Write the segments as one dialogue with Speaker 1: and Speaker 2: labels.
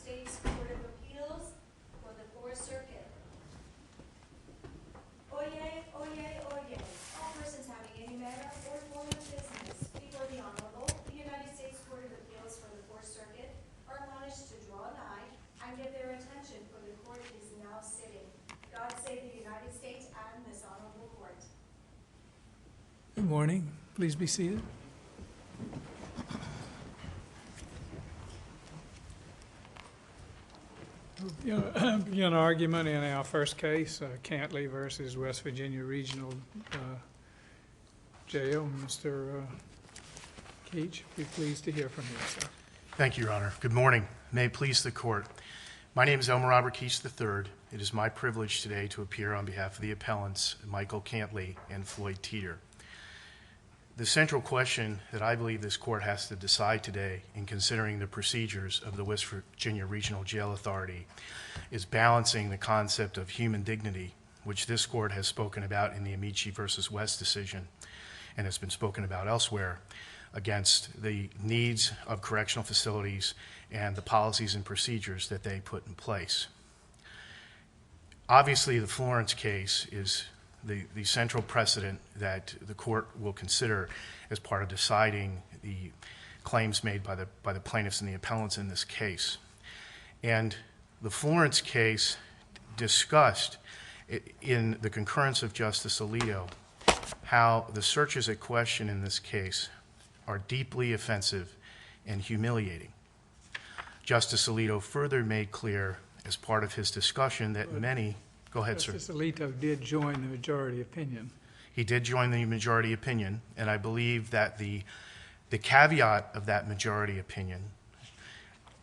Speaker 1: States Court of Appeals for the Fourth Circuit. Oyez, oyez, oyez. All persons having any matter or form of business before the Honorable United States Court of Appeals for the Fourth Circuit are admonished to draw nigh and give their attention, for the court is now sitting. God save the United States and this honorable court.
Speaker 2: Good morning. Please be seated. We'll begin argument in our first case, Cantley versus West Virginia Regional Jail. Mr. Keach, be pleased to hear from you, sir.
Speaker 3: Thank you, Your Honor. Good morning. May it please the court. My name is Elmer Robert Keach III. It is my privilege today to appear on behalf of the appellants, Michael Cantley and Floyd Teeter. The central question that I believe this court has to decide today in considering the procedures of the West Virginia Regional Jail Authority is balancing the concept of human dignity, which this court has spoken about in the Amici versus West decision and has been spoken about elsewhere, against the needs of correctional facilities and the policies and procedures that they put in place. Obviously, the Florence case is the central precedent that the court will consider as part of deciding the claims made by the plaintiffs and the appellants in this case. And the Florence case discussed in the concurrence of Justice Alito how the searches at question in this case are deeply offensive and humiliating. Justice Alito further made clear as part of his discussion that many... Go ahead, sir.
Speaker 2: Justice Alito did join the majority opinion.
Speaker 3: He did join the majority opinion, and I believe that the caveat of that majority opinion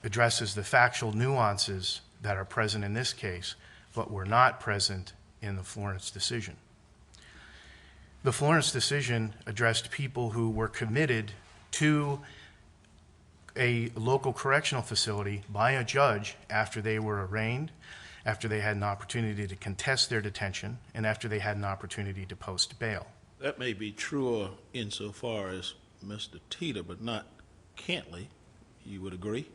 Speaker 3: addresses the factual nuances that are present in this case, but were not present in the Florence decision. The Florence decision addressed people who were committed to a local correctional facility by a judge after they were arraigned, after they had an opportunity to contest their detention, and after they had an opportunity to post bail.
Speaker 4: That may be truer insofar as Mr. Teeter, but not Cantley. You would agree?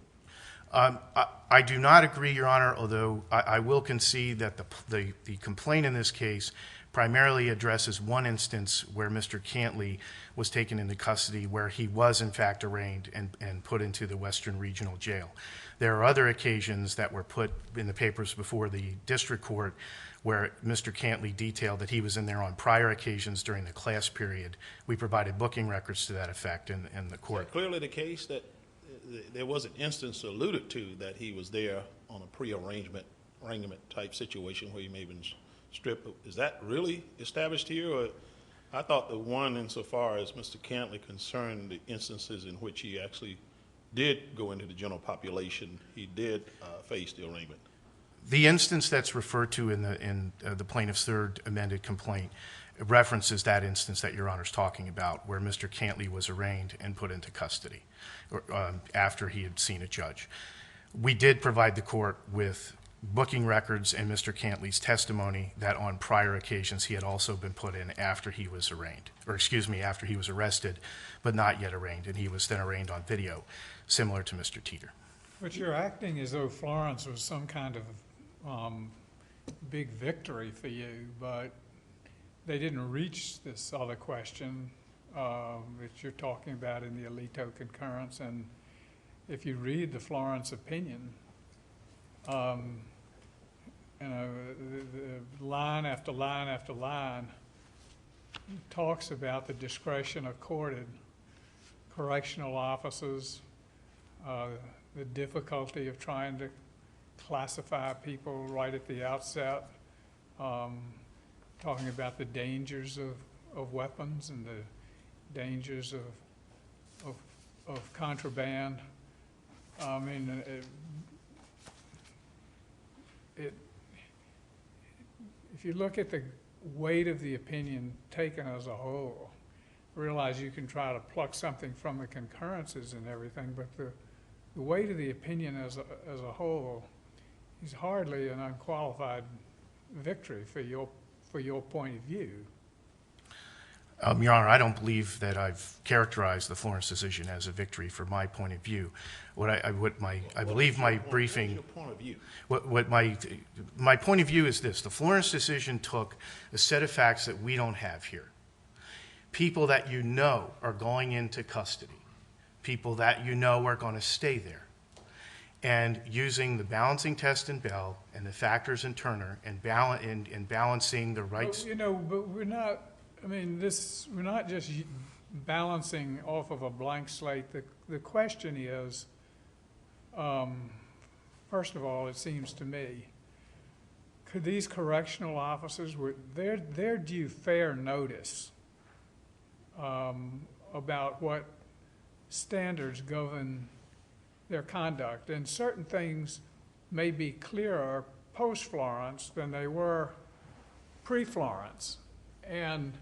Speaker 3: I do not agree, Your Honor, although I will concede that the complaint in this case primarily addresses one instance where Mr. Cantley was taken into custody where he was in fact arraigned and put into the Western Regional Jail. There are other occasions that were put in the papers before the district court where Mr. Cantley detailed that he was in there on prior occasions during the class period. We provided booking records to that effect in the court.
Speaker 4: Is that clearly the case that there was an instance alluded to that he was there on a pre-arrangement type situation where he may have been stripped? Is that really established here? Or I thought the one insofar as Mr. Cantley concerned the instances in which he actually did go into the general population, he did face the arraignment.
Speaker 3: The instance that's referred to in the plaintiff's third amended complaint references that instance that Your Honor's talking about, where Mr. Cantley was arraigned and put into custody after he had seen a judge. We did provide the court with booking records and Mr. Cantley's testimony that on prior occasions he had also been put in after he was arraigned, after he was arrested, but not yet arraigned, and he was then arraigned on video, similar to Mr. Teeter.
Speaker 2: But you're acting as though Florence was some kind of big victory for you, but they didn't reach this other question that you're talking about in the Alito concurrence. And if you read the Florence opinion, the line after line after line talks about the discretion accorded correctional officers, the difficulty of trying to classify people right at the outset, talking about the dangers of weapons and the dangers of contraband. I mean, if you look at the weight of the opinion taken as a whole, realize you can try to pluck something from the concurrences and everything, but the weight of the opinion as a whole is hardly an unqualified victory for your point of view.
Speaker 3: Your Honor, I don't believe that I've characterized the Florence decision as a victory from my point of view. I believe my briefing.
Speaker 4: What's your point of view?
Speaker 3: My point of view is this: the Florence decision took a set of facts that we don't have here. People that you know are going into custody, people that you know are going to stay there, and using the balancing test in Bell and the factors in Turner and balancing the rights.
Speaker 2: But we're not. I mean, we're not just balancing off of a blank slate. The question is, first of all, it seems to me, could these correctional officers, they're due fair notice about what standards govern their conduct, and certain things may be clearer post-Florence than they were pre-Florence. And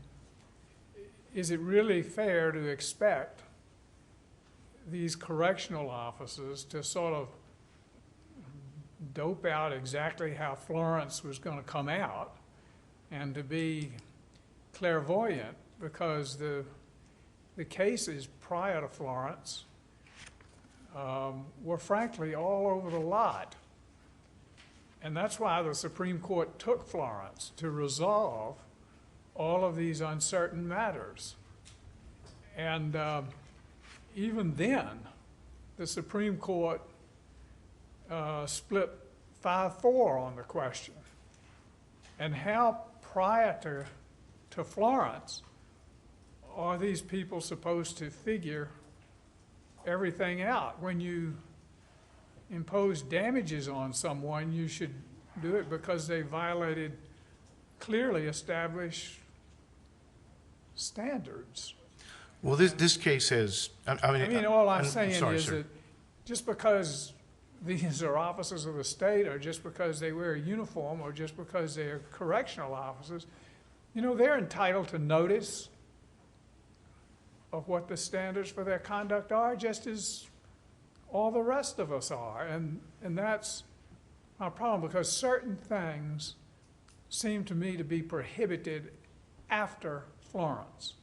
Speaker 2: is it really fair to expect these correctional officers to sort of dope out exactly how Florence was going to come out and to be clairvoyant? Because the cases prior to Florence were frankly all over the lot. And that's why the Supreme Court took Florence, to resolve all of these uncertain matters. And even then, the Supreme Court split 5-4 on the question. And how prior to Florence are these people supposed to figure everything out? When you impose damages on someone, you should do it because they violated clearly established standards.
Speaker 3: Well, this case has.
Speaker 2: I mean, all I'm saying
Speaker 3: sorry,
Speaker 2: is
Speaker 3: sir.
Speaker 2: that just because these are officers of the state, or just because they wear a uniform, or just because they're correctional officers, they're entitled to notice of what the standards for their conduct are, just as all the rest of us are. And that's my problem, because certain things seem to me to be prohibited after Florence.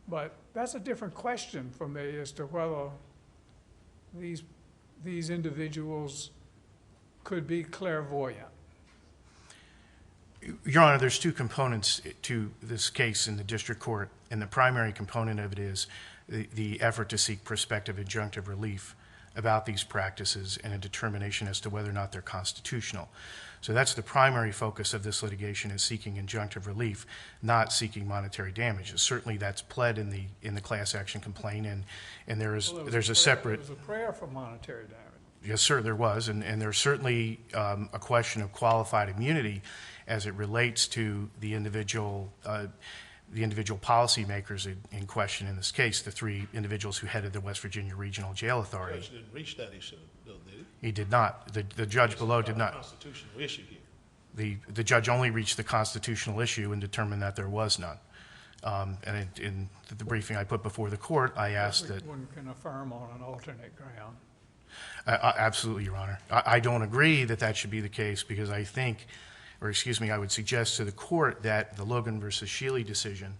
Speaker 2: But that's a different question for me as to whether these individuals could be clairvoyant.
Speaker 3: Your Honor, there's two components to this case in the district court, and the primary component of it is the effort to seek prospective injunctive relief about these practices and a determination as to whether or not they're constitutional. So that's the primary focus of this litigation, is seeking injunctive relief, not seeking monetary damages. Certainly that's pled in the class action complaint, and there's a separate.
Speaker 2: There was a prayer for monetary damage.
Speaker 3: Yes, sir, there was, and there's certainly a question of qualified immunity as it relates to the individual policymakers in question in this case, the three individuals who headed the West Virginia Regional Jail Authority.
Speaker 4: The judge didn't reach that issue, though, did he?
Speaker 3: He did not. The judge below did not.
Speaker 4: Constitutional issue here.
Speaker 3: The judge only reached the constitutional issue and determined that there was none. And in the briefing I put before the court, I asked that.
Speaker 2: One can affirm on an alternate ground.
Speaker 3: Absolutely, Your Honor. I don't agree that should be the case, because I think, or excuse me, I would suggest to the court that the Logan versus Shealy decision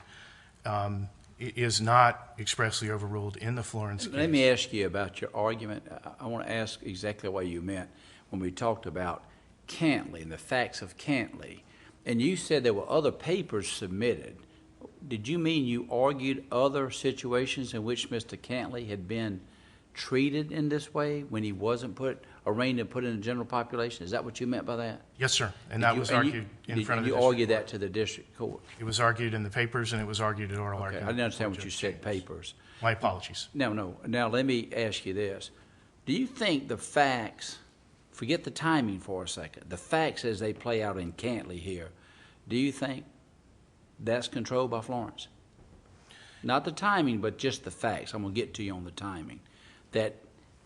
Speaker 3: is not expressly overruled in the Florence case.
Speaker 5: Let me ask you about your argument. I want to ask exactly what you meant when we talked about Cantley and the facts of Cantley. And you said there were other papers submitted. Did you mean you argued other situations in which Mr. Cantley had been treated in this way when he wasn't arraigned and put in the general population? Is that what you meant by that?
Speaker 3: Yes, sir. And that was argued in front of the district court.
Speaker 5: You argued that to the district court?
Speaker 3: It was argued in the papers, and it was argued at oral
Speaker 5: Okay,
Speaker 3: argument.
Speaker 5: I didn't understand what you said, papers.
Speaker 3: My apologies.
Speaker 5: No. Now, let me ask you this. Do you think the facts, forget the timing for a second, the facts as they play out in Cantley here, do you think that's controlled by Florence? Not the timing, but just the facts. I'm going to get to you on the timing. That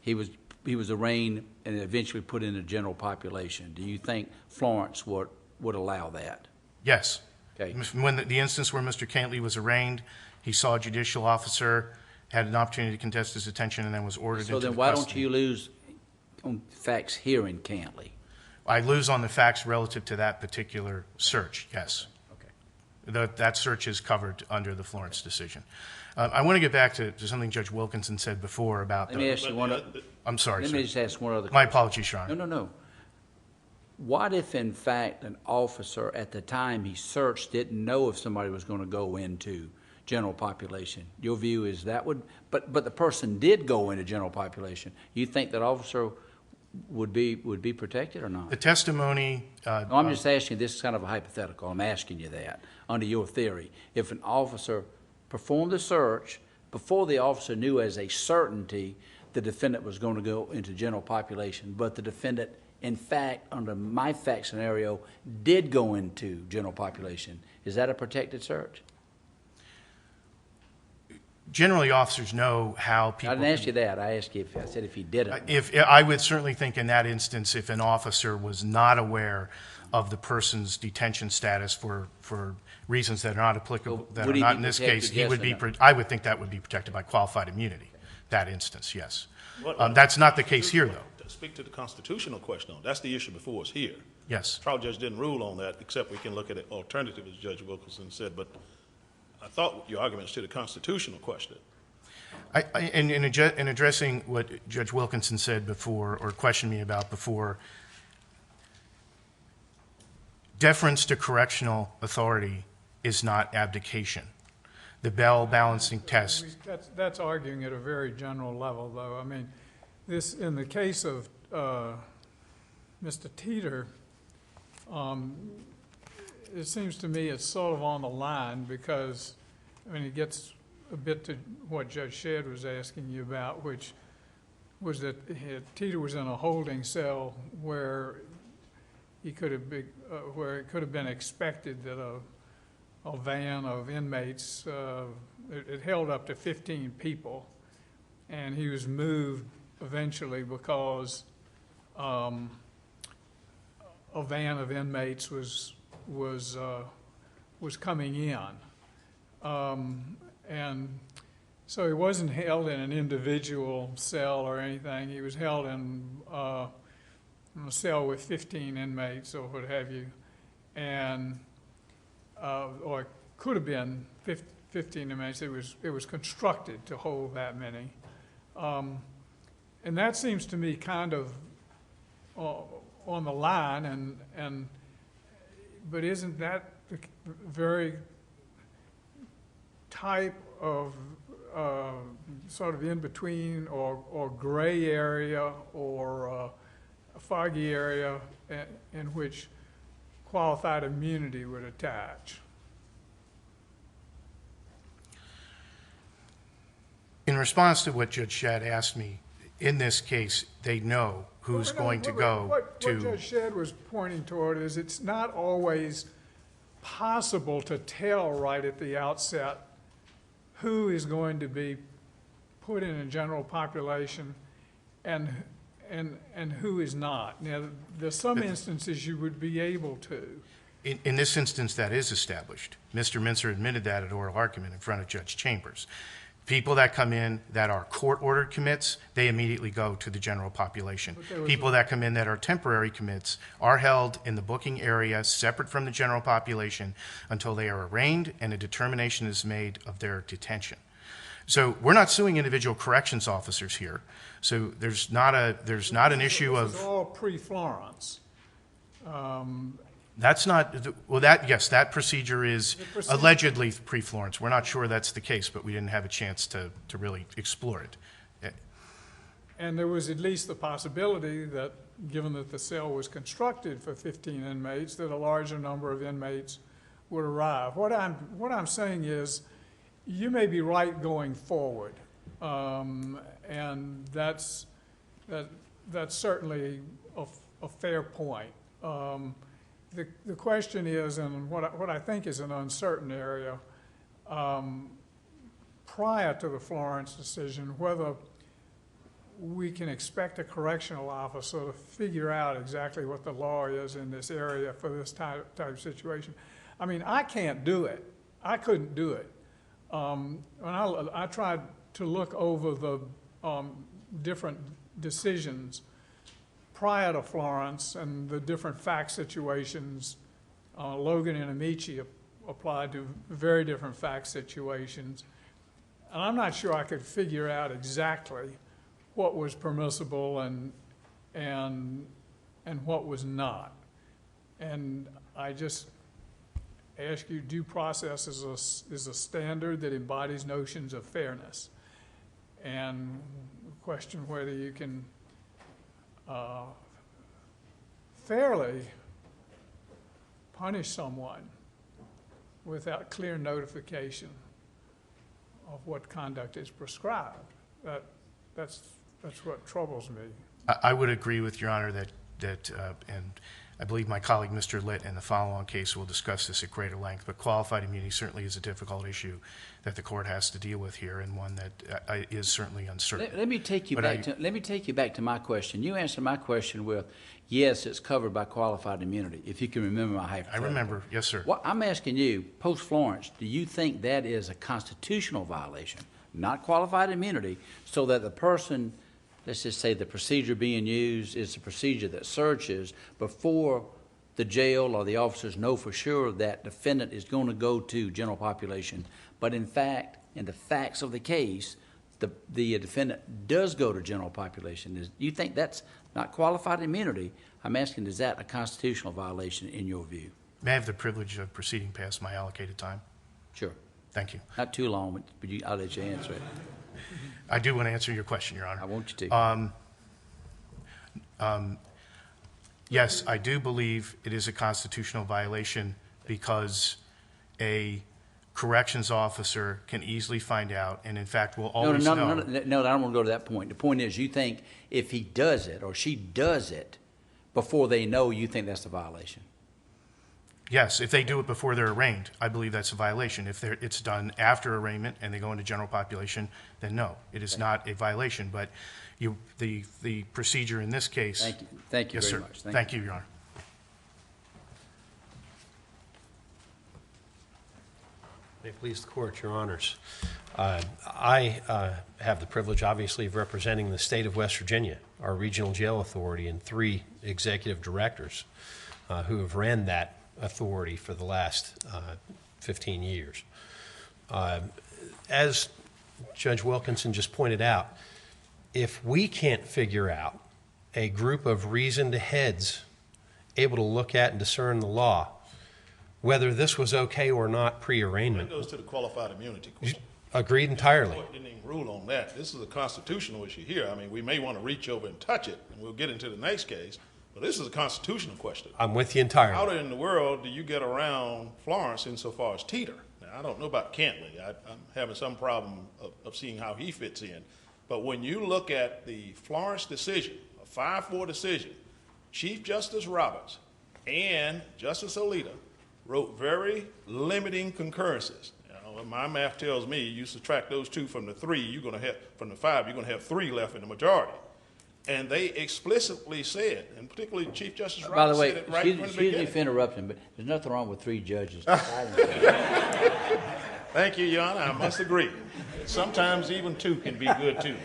Speaker 5: he was arraigned and eventually put in the general population. Do you think Florence would allow that?
Speaker 3: Yes.
Speaker 5: Okay.
Speaker 3: When the instance where Mr. Cantley was arraigned, he saw a judicial officer, had an opportunity to contest his attention, and then was ordered into
Speaker 5: So then
Speaker 3: the
Speaker 5: why
Speaker 3: custody.
Speaker 5: don't you lose on facts here in Cantley?
Speaker 3: I lose on the facts relative to that particular search, yes.
Speaker 5: Okay.
Speaker 3: That search is covered under the Florence decision. I want to get back to something Judge Wilkinson said before about
Speaker 5: Let me ask you one.
Speaker 3: I'm sorry,
Speaker 5: Let me
Speaker 3: sir.
Speaker 5: just ask one other
Speaker 3: My
Speaker 5: question.
Speaker 3: apologies, Your Honor.
Speaker 5: No. What if, in fact, an officer at the time he searched didn't know if somebody was going to go into general population? Your view is that would, but the person did go into general population. You think that officer would be protected or not?
Speaker 3: The testimony,
Speaker 5: No, I'm just asking, this is kind of a hypothetical. I'm asking you that, under your theory. If an officer performed a search before the officer knew as a certainty the defendant was going to go into general population, but the defendant, in fact, under my fact scenario, did go into general population, is that a protected search?
Speaker 3: generally officers know how people.
Speaker 5: I didn't ask you that. I asked you I said if he didn't.
Speaker 3: If I would certainly think in that instance, if an officer was not aware of the person's detention status for reasons that are not applicable, that are
Speaker 5: would he
Speaker 3: not
Speaker 5: be
Speaker 3: in this
Speaker 5: protected,
Speaker 3: case, he
Speaker 5: yes
Speaker 3: would
Speaker 5: or
Speaker 3: be.
Speaker 5: no?
Speaker 3: I would think that would be protected by qualified immunity. That instance, yes.
Speaker 4: What-
Speaker 3: That's not the case here, though.
Speaker 4: Speak to the constitutional question. That's the issue before us here.
Speaker 3: Yes.
Speaker 4: Trial judge didn't rule on that, except we can look at an alternative, as Judge Wilkinson said. But I thought your arguments to the constitutional question.
Speaker 3: In addressing what Judge Wilkinson said before, or questioned me about before, deference to correctional authority is not abdication. The Bell balancing test.
Speaker 2: That's arguing at a very general level, though. I mean, this, in the case of Mr. Teeter, it seems to me it's sort of on the line because, I mean, it gets a bit to what Judge Shedd was asking you about, which was that Teeter was in a holding cell where he could have been, where it could have been expected that a van of inmates, it held up to 15 people, and he was moved eventually because a van of inmates was coming in. And so he wasn't held in an individual cell or anything. He was held in a cell with 15 inmates or what have you. And, or it could have been 15 inmates. It was constructed to hold that many. And that seems to me kind of on the line, but isn't that the very type of sort of in between or gray area or a foggy area in which qualified immunity would attach?
Speaker 3: In response to what Judge Shedd asked me, in this case, they know who's going to go to.
Speaker 2: What Judge Shedd was pointing toward is it's not always possible to tell right at the outset who is going to be put in a general population and who is not. Now, there's some instances you would be able to.
Speaker 3: In this instance, that is established. Mr. Mincer admitted that at oral argument in front of Judge Chambers. People that come in that are court-ordered commits, they immediately go to the general population. People that come in that are temporary commits are held in the booking area separate from the general population until they are arraigned and a determination is made of their detention. So we're not suing individual corrections officers here. So there's not an issue of.
Speaker 2: This is all pre-Florence.
Speaker 3: That's not, well, that procedure is allegedly pre-Florence. We're not sure that's the case, but we didn't have a chance to really explore it.
Speaker 2: And there was at least the possibility that, given that the cell was constructed for 15 inmates, that a larger number of inmates would arrive. What I'm saying is, you may be right going forward, and that's certainly a fair point. The question is, and what I think is an uncertain area, prior to the Florence decision, whether we can expect a correctional officer to figure out exactly what the law is in this area for this type of situation. I mean, I can't do it. I couldn't do it. When I tried to look over the different decisions prior to Florence and the different fact situations, Logan and Amici applied to very different fact situations. And I'm not sure I could figure out exactly what was permissible and what was not. And I just ask you, due process is a standard that embodies notions of fairness. And question whether you can fairly punish someone without clear notification of what conduct is prescribed. That's what troubles me.
Speaker 3: I would agree with Your Honor that and I believe my colleague, Mr. Litt, in the follow-on case will discuss this at greater length, but qualified immunity certainly is a difficult issue that the court has to deal with here, and one that is certainly uncertain.
Speaker 5: Let me take you back to my question. You answered my question with, yes, it's covered by qualified immunity, if you can remember my hypothetical.
Speaker 3: I remember, yes, sir.
Speaker 5: What I'm asking you, post-Florence, do you think that is a constitutional violation, not qualified immunity, so that the person, let's just say the procedure being used is a procedure that searches before the jail or the officers know for sure that defendant is going to go to general population, but in fact, in the facts of the case, the defendant does go to general population. Do you think that's not qualified immunity? I'm asking, is that a constitutional violation in your view?
Speaker 3: May I have the privilege of proceeding past my allocated time?
Speaker 5: Sure.
Speaker 3: Thank you.
Speaker 5: Not too long, but I'll let you answer it.
Speaker 3: I do want to answer your question, Your Honor.
Speaker 5: I want you to.
Speaker 3: Yes, I do believe it is a constitutional violation because a corrections officer can easily find out, and in fact will always know.
Speaker 5: No, I don't want to go to that point. The point is, you think if he does it or she does it before they know, you think that's a violation?
Speaker 3: Yes, if they do it before they're arraigned, I believe that's a violation. If it's done after arraignment and they go into general population, then no, it is not a violation. But the procedure in this case.
Speaker 5: Thank you. Thank you
Speaker 3: yes,
Speaker 5: very
Speaker 3: sir.
Speaker 5: much.
Speaker 3: Thank you, Your Honor.
Speaker 6: May it please the court, Your Honors. I have the privilege, obviously, of representing the state of West Virginia, our regional jail authority, and 3 executive directors who have ran that authority for the last 15 years. As Judge Wilkinson just pointed out, if we can't figure out a group of reasoned heads able to look at and discern the law, whether this was okay or not pre-arraignment.
Speaker 4: That goes to the qualified immunity question.
Speaker 6: Agreed entirely.
Speaker 4: The court didn't even rule on that. This is a constitutional issue here. I mean, we may want to reach over and touch it, and we'll get into the next case, but this is a constitutional question.
Speaker 6: I'm with you entirely.
Speaker 4: How in the world do you get around Florence insofar as Teeter? Now, I don't know about Cantley. I'm having some problem of seeing how he fits in. But when you look at the Florence decision, a 5-4 decision, Chief Justice Roberts and Justice Alito wrote very limiting concurrences. You know, my math tells me you subtract those 2 from the 3, you're going to have, from the 5, you're going to have 3 left in the majority. And they explicitly said, and particularly Chief Justice Roberts
Speaker 5: By the way,
Speaker 4: said it right from the beginning.
Speaker 5: excuse me for interrupting, but there's nothing wrong with 3 judges.
Speaker 4: Thank you, Your Honor. I must agree. Sometimes even 2 can be good, too.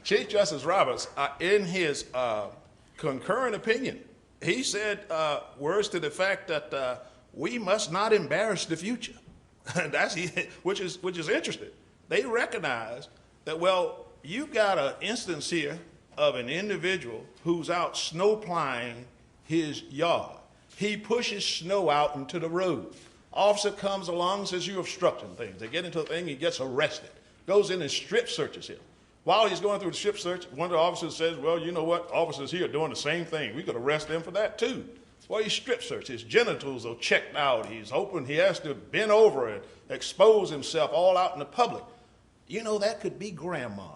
Speaker 4: Chief Justice Roberts, in his concurrent opinion, he said words to the fact that we must not embarrass the future. which is interesting. They recognize that, well, you've got an instance here of an individual who's out snow plying his yard. He pushes snow out into the road. Officer comes along and says, you're obstructing things. They get into a thing, he gets arrested. Goes in and strip searches him. While he's going through the strip search, one of the officers says, well, you know what? Officers here are doing the same thing. We could arrest them for that, too. Well, he strip searched. His genitals are checked out. He's hoping he has to bend over and expose himself all out in the public. You know, that could be Grandma,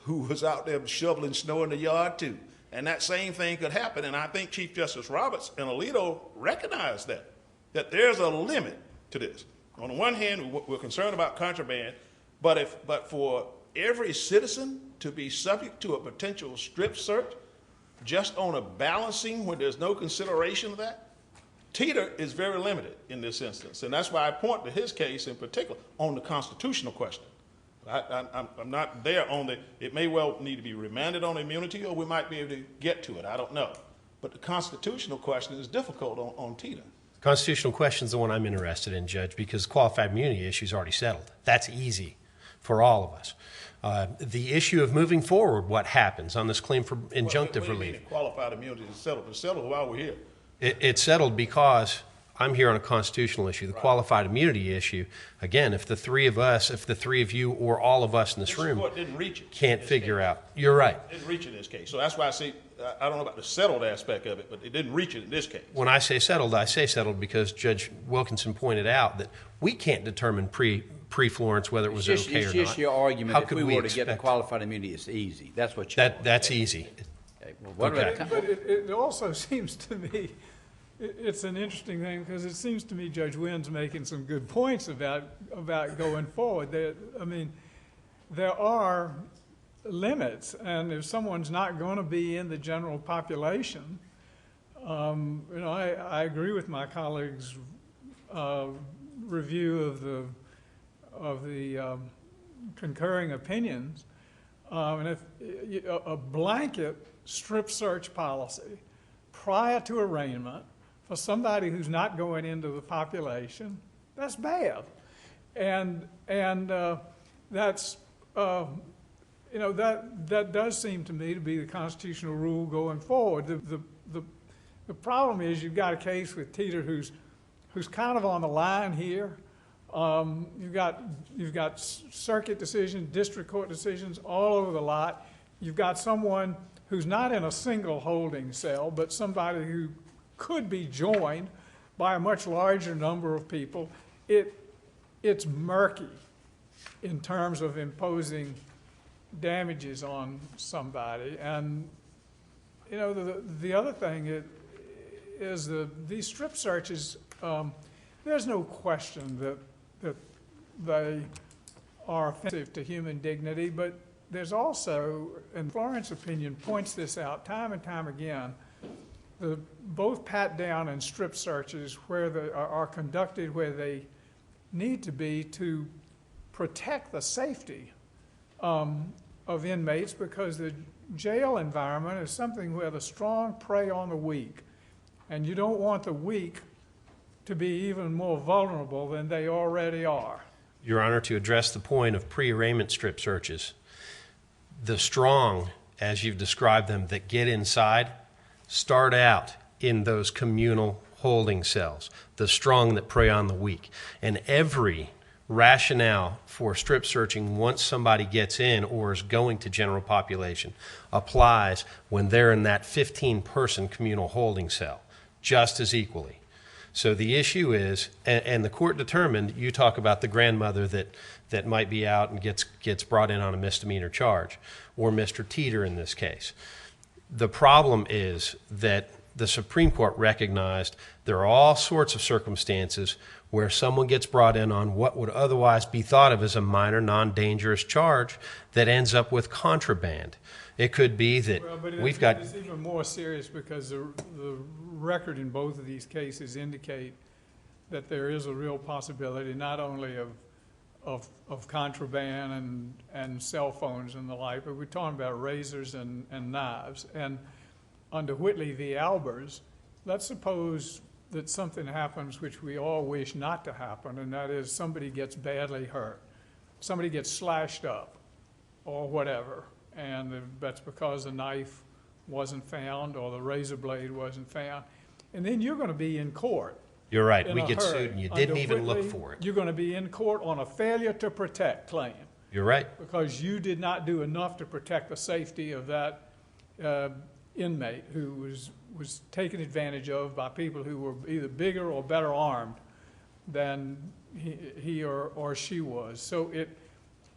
Speaker 4: who was out there shoveling snow in the yard, too. And that same thing could happen. And I think Chief Justice Roberts and Alito recognized that there's a limit to this. On the one hand, we're concerned about contraband, but for every citizen to be subject to a potential strip search just on a balancing when there's no consideration of that, Teeter is very limited in this instance. And that's why I point to his case in particular on the constitutional question. I'm not there on it may well need to be remanded on immunity, or we might be able to get to it. I don't know. But the constitutional question is difficult on Teeter.
Speaker 6: Constitutional question is the one I'm interested in, Judge, because qualified immunity issue is already settled. That's easy for all of us. The issue of moving forward, what happens on this claim for injunctive
Speaker 4: What do you
Speaker 6: relief?
Speaker 4: mean qualified immunity is settled? It's settled while we're here.
Speaker 6: It's settled because I'm here on a constitutional issue. The qualified immunity issue, again, if the three of us, if the three of you or all of us in this room
Speaker 4: Court didn't reach it.
Speaker 6: can't figure out. You're right.
Speaker 4: Didn't reach it in this case. So that's why I say, I don't know about the settled aspect of it, but it didn't reach it in this case.
Speaker 6: When I say settled because Judge Wilkinson pointed out that we can't determine pre-Florence whether it was okay or not.
Speaker 5: It's just your argument
Speaker 6: How
Speaker 5: if
Speaker 6: could
Speaker 5: we
Speaker 6: we
Speaker 5: were to get the
Speaker 6: expect-
Speaker 5: qualified immunity, it's easy. That's what you're
Speaker 6: That's easy.
Speaker 5: Okay, well, what
Speaker 6: Okay.
Speaker 5: about
Speaker 2: But it also seems to me, it's an interesting thing, because it seems to me Judge Wynn's making some good points about going forward. There are limits, and if someone's not going to be in the general population, I agree with my colleague's review of the concurring opinions, and if a blanket strip search policy prior to arraignment for somebody who's not going into the population, that's bad, and that's that does seem to me to be the constitutional rule going forward. The problem is you've got a case with Teeter who's kind of on the line here. You've got circuit decisions, district court decisions all over the lot. You've got someone who's not in a single holding cell, but somebody who could be joined by a much larger number of people. It's murky in terms of imposing damages on somebody. And the other thing is these strip searches. There's no question that they are offensive to human dignity, but there's also, and Florence's opinion points this out time and time again, both pat-down and strip searches where they are conducted where they need to be to protect the safety of inmates, because the jail environment is something where the strong prey on the weak, and you don't want the weak to be even more vulnerable than they already are.
Speaker 6: Your Honor, to address the point of pre-arraignment strip searches, the strong, as you've described them, that get inside, start out in those communal holding cells, the strong that prey on the weak. And every rationale for strip searching once somebody gets in or is going to general population applies when they're in that 15-person communal holding cell, just as equally. So the issue is, and the court determined, you talk about the grandmother that might be out and gets brought in on a misdemeanor charge, or Mr. Teeter in this case. The problem is that the Supreme Court recognized there are all sorts of circumstances where someone gets brought in on what would otherwise be thought of as a minor, non-dangerous charge that ends up with contraband. It could be that we've got...
Speaker 2: It's even more serious because the record in both of these cases indicate that there is a real possibility not only of contraband and cell phones and the like, but we're talking about razors and knives. And under Whitley v. Albers, let's suppose that something happens which we all wish not to happen, and that is somebody gets badly hurt. Somebody gets slashed up or whatever, and that's because the knife wasn't found or the razor blade wasn't found. And then you're going to be in court.
Speaker 6: You're right.
Speaker 2: in
Speaker 6: We
Speaker 2: a
Speaker 6: get
Speaker 2: hurry.
Speaker 6: sued and you didn't
Speaker 2: Under
Speaker 6: even look
Speaker 2: Whitley,
Speaker 6: for it.
Speaker 2: You're going to be in court on a failure to protect claim
Speaker 6: You're right.
Speaker 2: because you did not do enough to protect the safety of that inmate who was taken advantage of by people who were either bigger or better armed than he or she was. So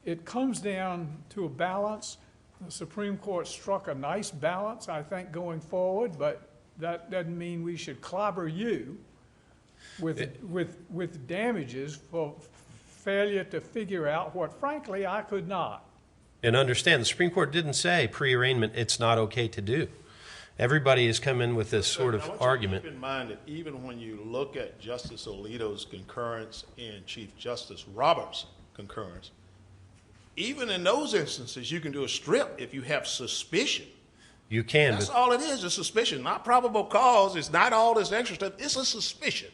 Speaker 2: it comes down to a balance. The Supreme Court struck a nice balance, I think, going forward, but that doesn't mean we should clobber you with damages for failure to figure out what, frankly, I could not.
Speaker 6: And understand, the Supreme Court didn't say pre-arraignment it's not okay to do. Everybody has come in with this sort of
Speaker 4: I want you to
Speaker 6: argument.
Speaker 4: keep in mind that even when you look at Justice Alito's concurrence and Chief Justice Roberts' concurrence, even in those instances, you can do a strip if you have suspicion.
Speaker 6: You can,
Speaker 4: That's
Speaker 6: but
Speaker 4: all it is, a suspicion, not probable cause. It's not all this extra stuff. It's a suspicion.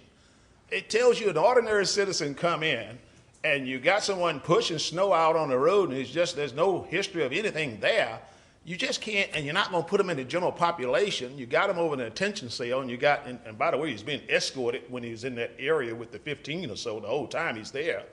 Speaker 4: It tells you an ordinary citizen come in, and you got someone pushing snow out on the road, and there's no history of anything there. You just can't, and you're not going to put him in the general population. You got him over in a detention cell, and by the way, he's being escorted when he's in that area with the 15 or so the whole time he's there.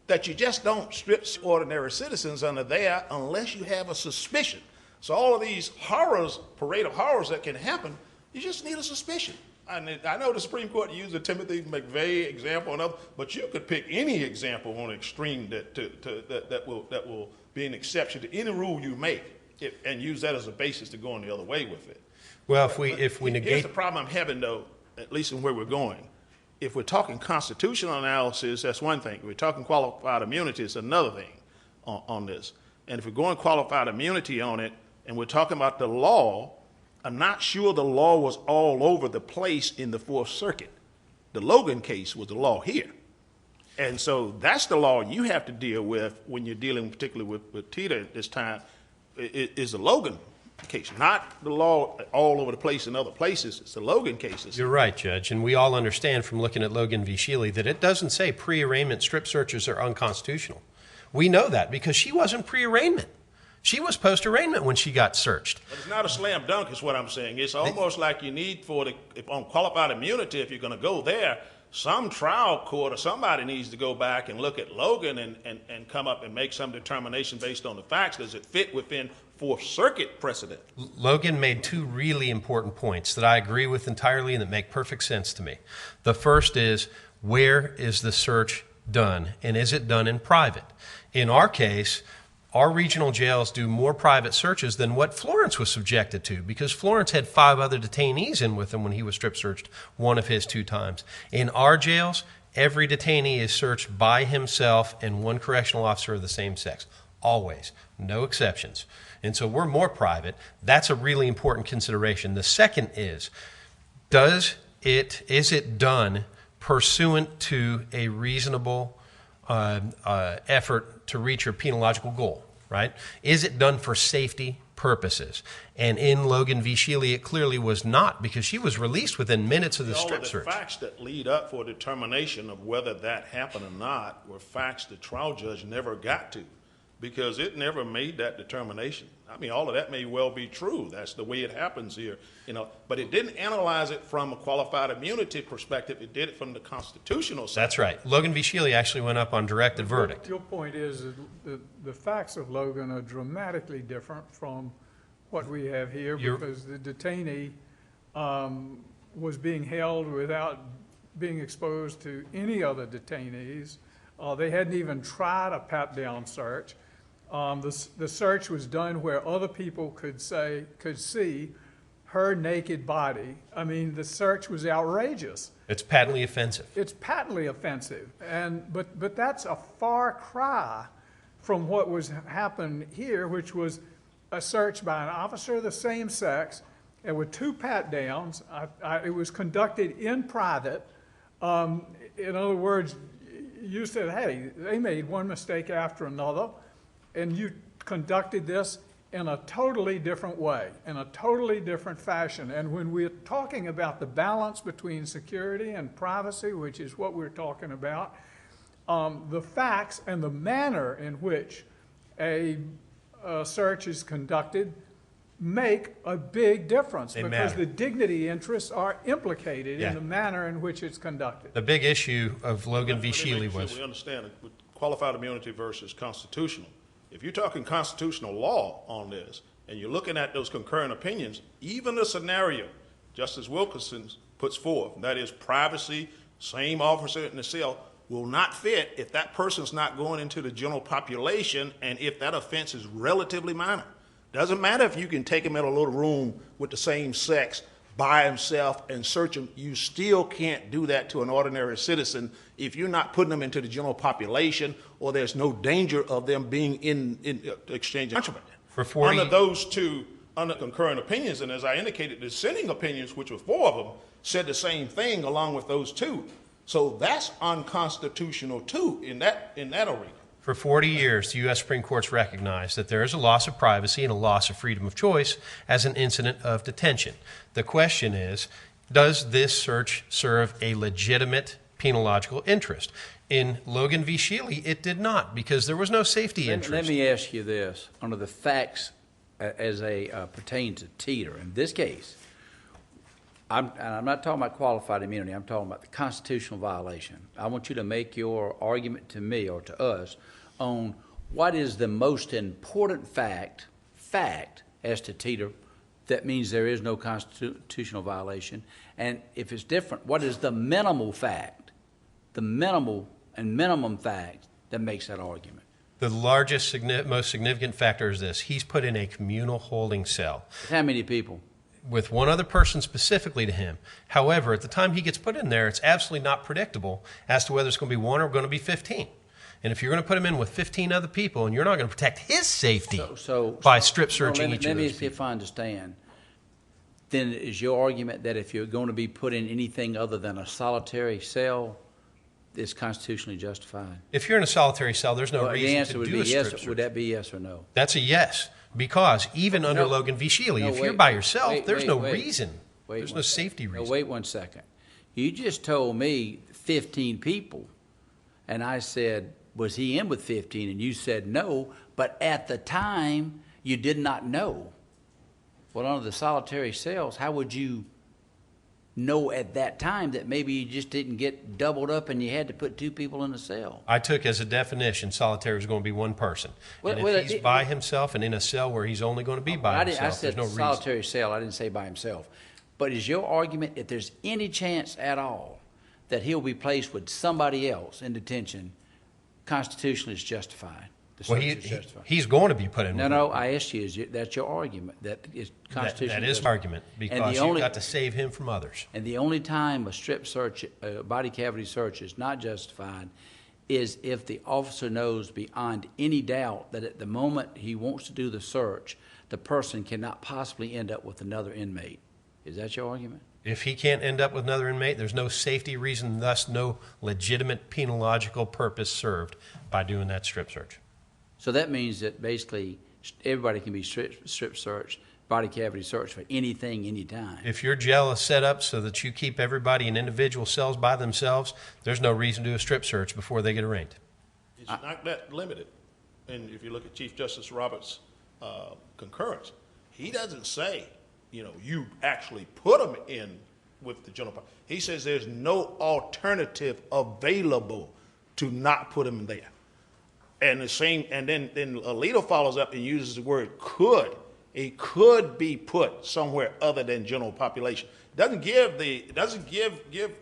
Speaker 4: That you just don't strip ordinary citizens under there unless you have a suspicion. So all of these horrors, parade of horrors that can happen, you just need a suspicion. I know the Supreme Court used the Timothy McVeigh example and others, but you could pick any example on extreme that will be an exception to any rule you make, and use that as a basis to go on the other way with it.
Speaker 6: Well, if we negate...
Speaker 4: Here's the problem I'm having, though, at least in where we're going. If we're talking constitutional analysis, that's one thing. If we're talking qualified immunity, it's another thing on this. And if we're going qualified immunity on it, and we're talking about the law, I'm not sure the law was all over the place in the Fourth Circuit. The Logan case was the law here. And so that's the law you have to deal with when you're dealing particularly with Tita at this time, is the Logan case, not the law all over the place in other places. It's the Logan cases.
Speaker 6: You're right, Judge, and we all understand from looking at Logan v. Shealy that it doesn't say pre-arraignment strip searches are unconstitutional. We know that because she wasn't pre-arraignment. She was post-arraignment when she got searched.
Speaker 4: But it's not a slam dunk is what I'm saying. It's almost like you need on qualified immunity, if you're going to go there, some trial court or somebody needs to go back and look at Logan and come up and make some determination based on the facts. Does it fit within Fourth Circuit precedent?
Speaker 6: Logan made two really important points that I agree with entirely and that make perfect sense to me. The first is, where is the search done, and is it done in private? In our case, our regional jails do more private searches than what Florence was subjected to, because Florence had 5 other detainees in with him when he was strip searched, one of his 2 times. In our jails, every detainee is searched by himself and one correctional officer of the same sex. Always. No exceptions. And so we're more private. That's a really important consideration. The second is it done pursuant to a reasonable effort to reach your penological goal, right? Is it done for safety purposes? And in Logan v. Shealy, it clearly was not, because she was released within minutes of the strip search.
Speaker 4: All of the facts that lead up for a determination of whether that happened or not were facts the trial judge never got to, because it never made that determination. I mean, all of that may well be true. That's the way it happens here, but it didn't analyze it from a qualified immunity perspective. It did it from the constitutional side.
Speaker 6: That's right. Logan v. Shealy actually went up on directed verdict.
Speaker 2: Your point is that the facts of Logan are dramatically different from what we have here, because the detainee was being held without being exposed to any other detainees. They hadn't even tried a pat-down search. The search was done where other people could see her naked body. I mean, the search was outrageous.
Speaker 6: It's patently offensive.
Speaker 2: It's patently offensive, but that's a far cry from what was happened here, which was a search by an officer of the same sex. There were 2 pat-downs. It was conducted in private. In other words, you said, hey, they made one mistake after another, and you conducted this in a totally different way, in a totally different fashion. And when we're talking about the balance between security and privacy, which is what we're talking about, the facts and the manner in which a search is conducted make a big difference, because the dignity interests are implicated in the manner in which it's conducted.
Speaker 6: The big issue of Logan v. Shealy was...
Speaker 4: We understand it, with qualified immunity versus constitutional. If you're talking constitutional law on this, and you're looking at those concurrent opinions, even the scenario Justice Wilkinson puts forth, that is privacy, same officer in the cell, will not fit if that person's not going into the general population and if that offense is relatively minor. Doesn't matter if you can take him in a little room with the same sex by himself and search him. You still can't do that to an ordinary citizen if you're not putting them into the general population, or there's no danger of them being in exchange of contraband.
Speaker 6: For 40
Speaker 4: under those 2 under concurrent opinions, and as I indicated, the dissenting opinions, which were 4 of them, said the same thing along with those 2. So that's unconstitutional too in that arena.
Speaker 6: For 40 years, the U.S. Supreme Court's recognized that there is a loss of privacy and a loss of freedom of choice as an incident of detention. The question is, does this search serve a legitimate penological interest. In Logan v. Shealy, it did not, because there was no safety interest.
Speaker 5: Let me ask you this. Under the facts as they pertain to Teeter, in this case, I'm not talking about qualified immunity. I'm talking about the constitutional violation. I want you to make your argument to me or to us on what is the most important fact as to Teeter that means there is no constitutional violation. And if it's different, what is the minimal fact, the minimum fact that makes that argument?
Speaker 6: The largest, most significant factor is this. He's put in a communal holding cell.
Speaker 5: How many people?
Speaker 6: With one other person specifically to him. However, at the time he gets put in there, it's absolutely not predictable as to whether it's going to be 1 or going to be 15. And if you're going to put him in with 15 other people and you're not going to protect his safety by strip searching each of those
Speaker 5: Let me see if I understand. Then is your argument that if you're going to be put in anything other than a solitary cell, it's constitutionally justified?
Speaker 6: If you're in a solitary cell, there's no reason to do a strip search.
Speaker 5: Would that be yes or no?
Speaker 6: That's a yes. Because even under Logan v. Shealy, if you're by yourself, there's no reason. There's no safety reason.
Speaker 5: No, wait 1 second. You just told me 15 people, and I said, was he in with 15? And you said no, but at the time, you did not know. Well, under the solitary cells, how would you know at that time that maybe you just didn't get doubled up and you had to put 2 people in a cell?
Speaker 6: I took as a definition solitary is going to be 1 person. And if he's by himself and in a cell where he's only going to be by himself, there's no reason.
Speaker 5: I said solitary cell. I didn't say by himself. But is your argument if there's any chance at all that he'll be placed with somebody else in detention, constitutionally is justified?
Speaker 6: Well, he's going to be put in.
Speaker 5: No, I asked you, that's your argument, that is constitutional.
Speaker 6: That is argument, because you've got to save him from others.
Speaker 5: And the only time a strip search, a body cavity search is not justified is if the officer knows beyond any doubt that at the moment he wants to do the search, the person cannot possibly end up with another inmate. Is that your argument?
Speaker 6: If he can't end up with another inmate, there's no safety reason, thus no legitimate penological purpose served by doing that strip search.
Speaker 5: So that means that basically everybody can be strip searched, body cavity searched for anything, anytime.
Speaker 6: If your jail is set up so that you keep everybody in individual cells by themselves, there's no reason to do a strip search before they get arraigned.
Speaker 4: It's not that limited. And if you look at Chief Justice Roberts' concurrence, he doesn't say, you actually put them in with the general public. He says there's no alternative available to not put them there. And then Alito follows up and uses the word could. It could be put somewhere other than general population. Doesn't give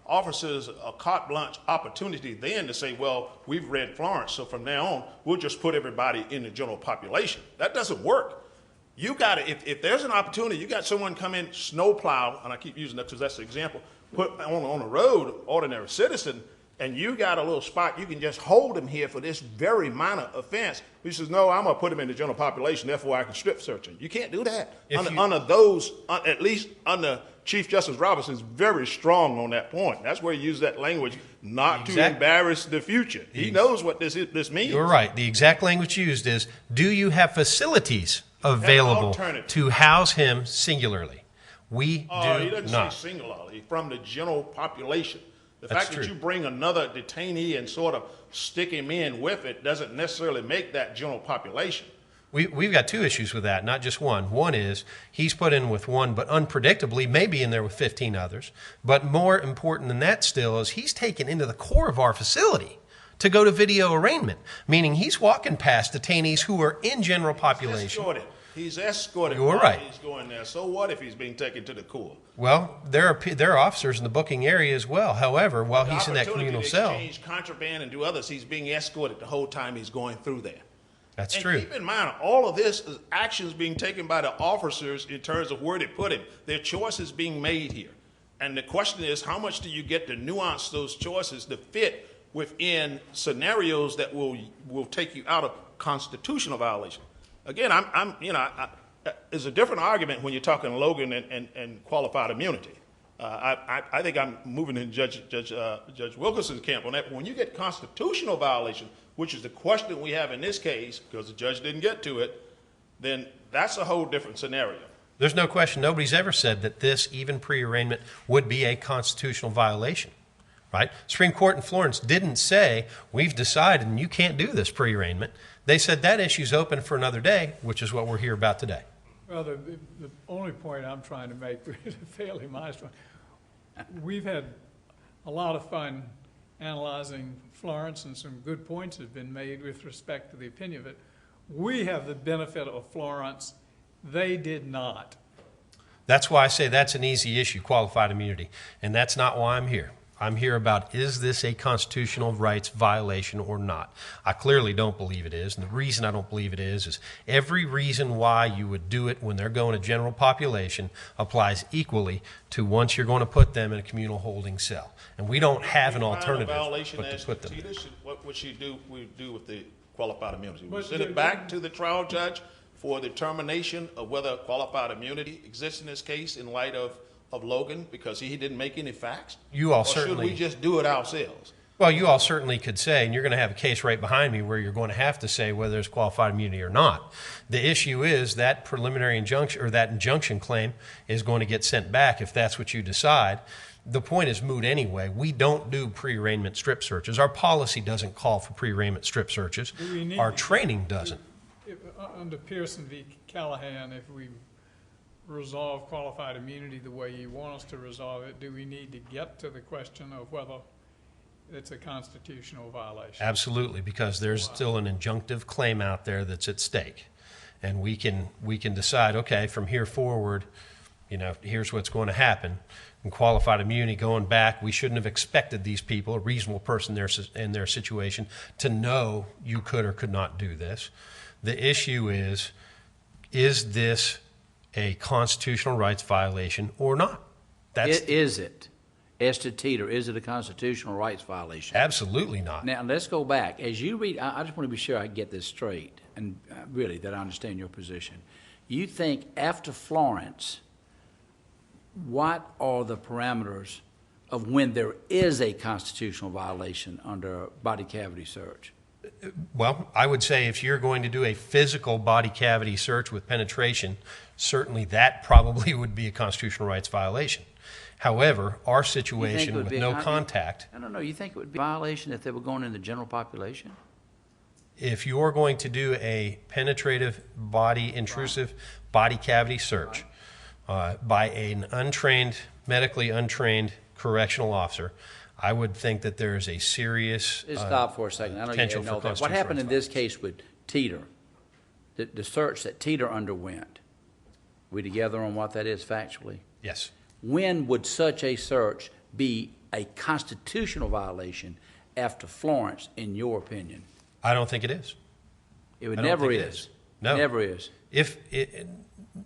Speaker 4: officers a carte blanche opportunity then to say, well, we've read Florence, so from now on we'll just put everybody in the general population. That doesn't work. You got to, if there's an opportunity, you got someone come in, snowplow, and I keep using that because that's the example, put on the road, ordinary citizen, and you got a little spot, you can just hold him here for this very minor offense. He says, no, I'm going to put him in the general population, therefore I can strip search him. You can't do that. At least under Chief Justice Robertson is very strong on that point. That's where he used that language, not to embarrass the future. He knows what this means.
Speaker 6: You're right. The exact language used is, do you have facilities available to house him singularly? We do
Speaker 4: he doesn't
Speaker 6: not.
Speaker 4: say singularly, from the general population. The fact that you bring another detainee and sort of stick him in with it doesn't necessarily make that general population.
Speaker 6: We've got 2 issues with that, not just one. One is he's put in with 1, but unpredictably may be in there with 15 others. But more important than that still is he's taken into the core of our facility to go to video arraignment, meaning he's walking past detainees who are in general population.
Speaker 4: He's escorted.
Speaker 6: You're right.
Speaker 4: He's going there. So what if he's being taken to the core?
Speaker 6: Well, there are officers in the booking area as well. However, while he's in that communal cell,
Speaker 4: exchange contraband and do others, he's being escorted the whole time he's going through there.
Speaker 6: That's
Speaker 4: and
Speaker 6: true.
Speaker 4: Keep in mind, all of this is actions being taken by the officers in terms of where they put him. Their choices being made here, and the question is, how much do you get to nuance those choices to fit within scenarios that will take you out of constitutional violation? Again, it's a different argument when you're talking Logan and qualified immunity. I think I'm moving in Judge Wilkinson's camp on that. But when you get constitutional violation, which is the question we have in this case, because the judge didn't get to it, then that's a whole different scenario.
Speaker 6: There's no question. Nobody's ever said that this, even pre-arraignment, would be a constitutional violation. right? Supreme Court in Florence didn't say, we've decided and you can't do this pre-arraignment. They said that issue's open for another day, which is what we're here about today.
Speaker 2: Well, the only point I'm trying to make is a fairly modest one. We've had a lot of fun analyzing Florence, and some good points have been made with respect to the opinion of it. We have the benefit of Florence. They did not.
Speaker 6: That's why I say that's an easy issue, qualified immunity. And that's not why I'm here. I'm here about, is this a constitutional rights violation or not? I clearly don't believe it is. And the reason I don't believe it is every reason why you would do it when they're going to general population applies equally to once you're going to put them in a communal holding cell. And we don't have an alternative but to put them in.
Speaker 4: What would she do, we do with the qualified immunity? We
Speaker 2: But
Speaker 4: send it back to the trial judge for determination of whether qualified immunity exists in this case in light of Logan, because he didn't make any facts?
Speaker 6: You all
Speaker 4: Or
Speaker 6: certainly.
Speaker 4: should we just do it ourselves?
Speaker 6: Well, you all certainly could say, and you're going to have a case right behind me where you're going to have to say whether there's qualified immunity or not. The issue is that preliminary injunction or that injunction claim is going to get sent back if that's what you decide. The point is moot anyway. We don't do pre-arraignment strip searches. Our policy doesn't call for pre-arraignment strip searches.
Speaker 2: Do we need
Speaker 6: Our
Speaker 2: to-
Speaker 6: training doesn't.
Speaker 2: Under Pearson v. Callahan, if we resolve qualified immunity the way you want us to resolve it, do we need to get to the question of whether it's a constitutional violation?
Speaker 6: Absolutely, because there's still an injunctive claim out there that's at stake. And we can decide, okay, from here forward, here's what's going to happen. And qualified immunity, going back, we shouldn't have expected these people, a reasonable person in their situation, to know you could or could not do this. The issue is this a constitutional rights violation or not?
Speaker 5: Is it? As to Teeter, is it a constitutional rights violation?
Speaker 6: Absolutely not.
Speaker 5: Now, let's go back. As you read, I just want to be sure I get this straight, and really that I understand your position. You think after Florence, what are the parameters of when there is a constitutional violation under body cavity search?
Speaker 6: Well, I would say if you're going to do a physical body cavity search with penetration, certainly that probably would be a constitutional rights violation. However, our situation with no contact.
Speaker 5: No. You think it would be a violation if they were going in the general population?
Speaker 6: If you're going to do a penetrative intrusive body cavity search by an medically untrained correctional officer, I would think that there is a serious
Speaker 5: Just stop for a second. I know you
Speaker 6: potential
Speaker 5: didn't
Speaker 6: for
Speaker 5: know that. What
Speaker 6: constitutional
Speaker 5: happened in
Speaker 6: rights
Speaker 5: this case with Teeter, the search that Teeter underwent? We together on what that is factually?
Speaker 6: Yes.
Speaker 5: When would such a search be a constitutional violation after Florence, in your opinion?
Speaker 6: I don't think it is.
Speaker 5: It would
Speaker 6: I don't
Speaker 5: never
Speaker 6: think it
Speaker 5: is.
Speaker 6: is. No.
Speaker 5: Never is.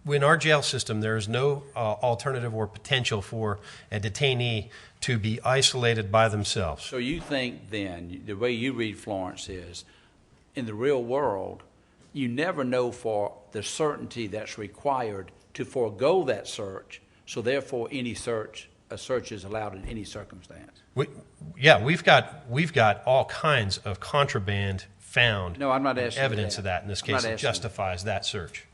Speaker 6: In our jail system, there is no alternative or potential for a detainee to be isolated by themselves.
Speaker 5: So you think then, the way you read Florence is, in the real world, you never know for the certainty that's required to forego that search, so therefore a search is allowed in any circumstance.
Speaker 6: We've got all kinds of contraband found.
Speaker 5: No, I'm not asking you
Speaker 6: evidence
Speaker 5: that.
Speaker 6: of that in this
Speaker 5: I'm
Speaker 6: case
Speaker 5: not
Speaker 6: that
Speaker 5: asking you.
Speaker 6: justifies that search.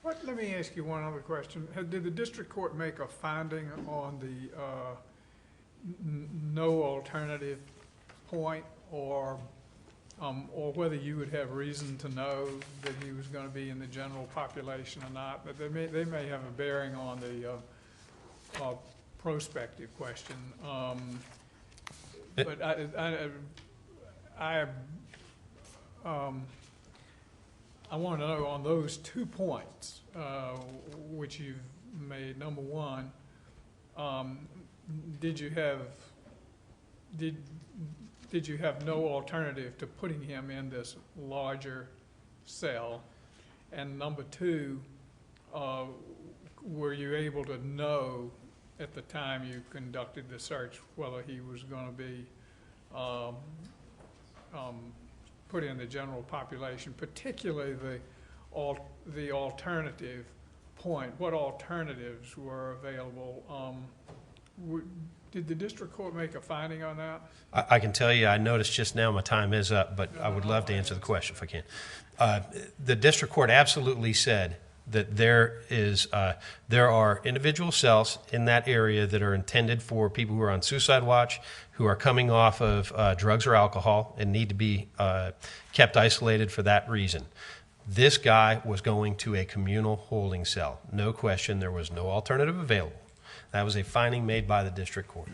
Speaker 2: Let me ask you one other question. Did the district court make a finding on the no alternative point, or whether you would have reason to know that he was going to be in the general population or not? But they may have a bearing on the prospective question. But I want to know on those 2 points, which you've made. Number one, did you have no alternative to putting him in this larger cell? And number two, were you able to know at the time you conducted the search whether he was going to be put in the general population, particularly the alternative point? What alternatives were available? Did the district court make a finding on that?
Speaker 6: I can tell you, I noticed just now my time is up, but I would love to answer the question if I can. The district court absolutely said that there are individual cells in that area that are intended for people who are on suicide watch, who are coming off of drugs or alcohol and need to be kept isolated for that reason. This guy was going to a communal holding cell. No question, there was no alternative available. That was a finding made by the district court.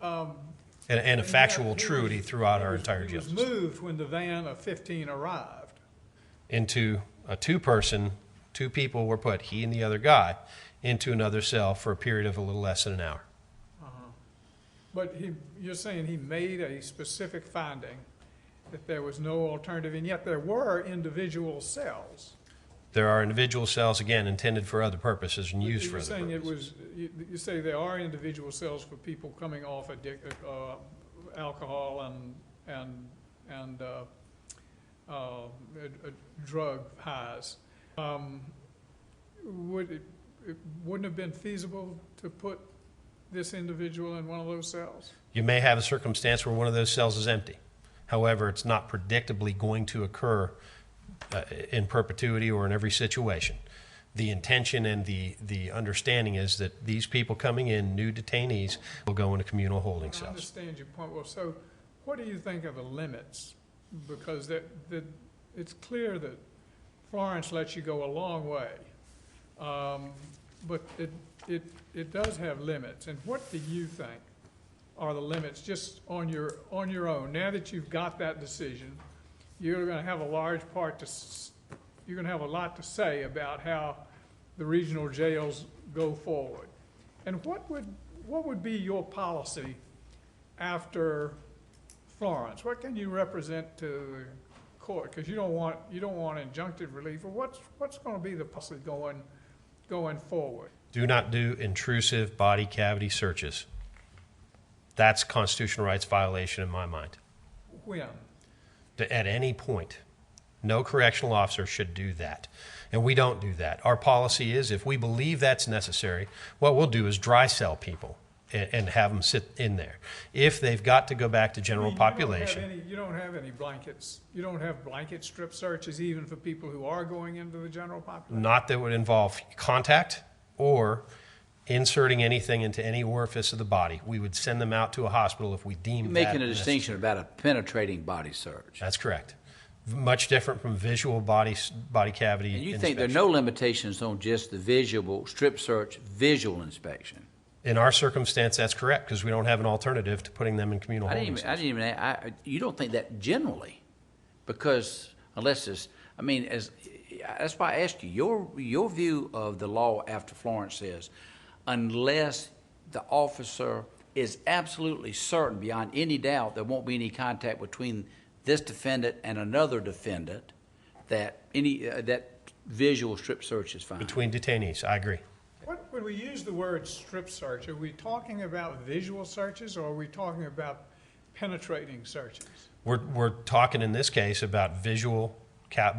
Speaker 6: And a factual truity throughout our entire jail system.
Speaker 2: He was moved when the van of 15 arrived.
Speaker 6: Into a two-person, two people were put, he and the other guy, into another cell for a period of a little less than an hour.
Speaker 2: But you're saying he made a specific finding that there was no alternative, and yet there were individual cells.
Speaker 6: There are individual cells, again, intended for other purposes and used for
Speaker 2: You're
Speaker 6: other
Speaker 2: saying
Speaker 6: purposes.
Speaker 2: you say there are individual cells for people coming off alcohol and drug highs. Wouldn't it have been feasible to put this individual in one of those cells?
Speaker 6: You may have a circumstance where one of those cells is empty. However, it's not predictably going to occur in perpetuity or in every situation. The intention and the understanding is that these people coming in, new detainees, will go into communal holding
Speaker 2: I
Speaker 6: cells.
Speaker 2: understand your point. Well, so what do you think are the limits? Because it's clear that Florence lets you go a long way, but it does have limits. And what do you think are the limits, just on your own? Now that you've got that decision, you're going to have a large part you're going to have a lot to say about how the regional jails go forward. And what would be your policy after Florence? What can you represent to the court? Because you don't want injunctive relief. Or what's going to be the policy going forward?
Speaker 6: Do not do intrusive body cavity searches. That's constitutional rights violation in my mind.
Speaker 2: When?
Speaker 6: At any point. No correctional officer should do that. And we don't do that. Our policy is, if we believe that's necessary, what we'll do is dry cell people and have them sit in there. If they've got to go back to general population.
Speaker 2: You don't have any blankets. You don't have blanket strip searches even for people who are going into the general population?
Speaker 6: Not that would involve contact or inserting anything into any orifice of the body. We would send them out to a hospital if we deem
Speaker 5: You're
Speaker 6: that
Speaker 5: making a
Speaker 6: necessary.
Speaker 5: distinction about a penetrating body search.
Speaker 6: That's correct. Much different from visual body cavity
Speaker 5: And you
Speaker 6: inspection.
Speaker 5: think there are no limitations on just the visual strip search visual inspection?
Speaker 6: In our circumstance, that's correct, because we don't have an alternative to putting them in communal holding cells.
Speaker 5: You don't think that generally, because unless it's, that's why I asked you, your view of the law after Florence says, unless the officer is absolutely certain beyond any doubt there won't be any contact between this defendant and another defendant, that that visual strip search is fine.
Speaker 6: Between detainees, I agree.
Speaker 2: When we use the word strip search, are we talking about visual searches or are we talking about penetrating searches?
Speaker 6: We're talking in this case about visual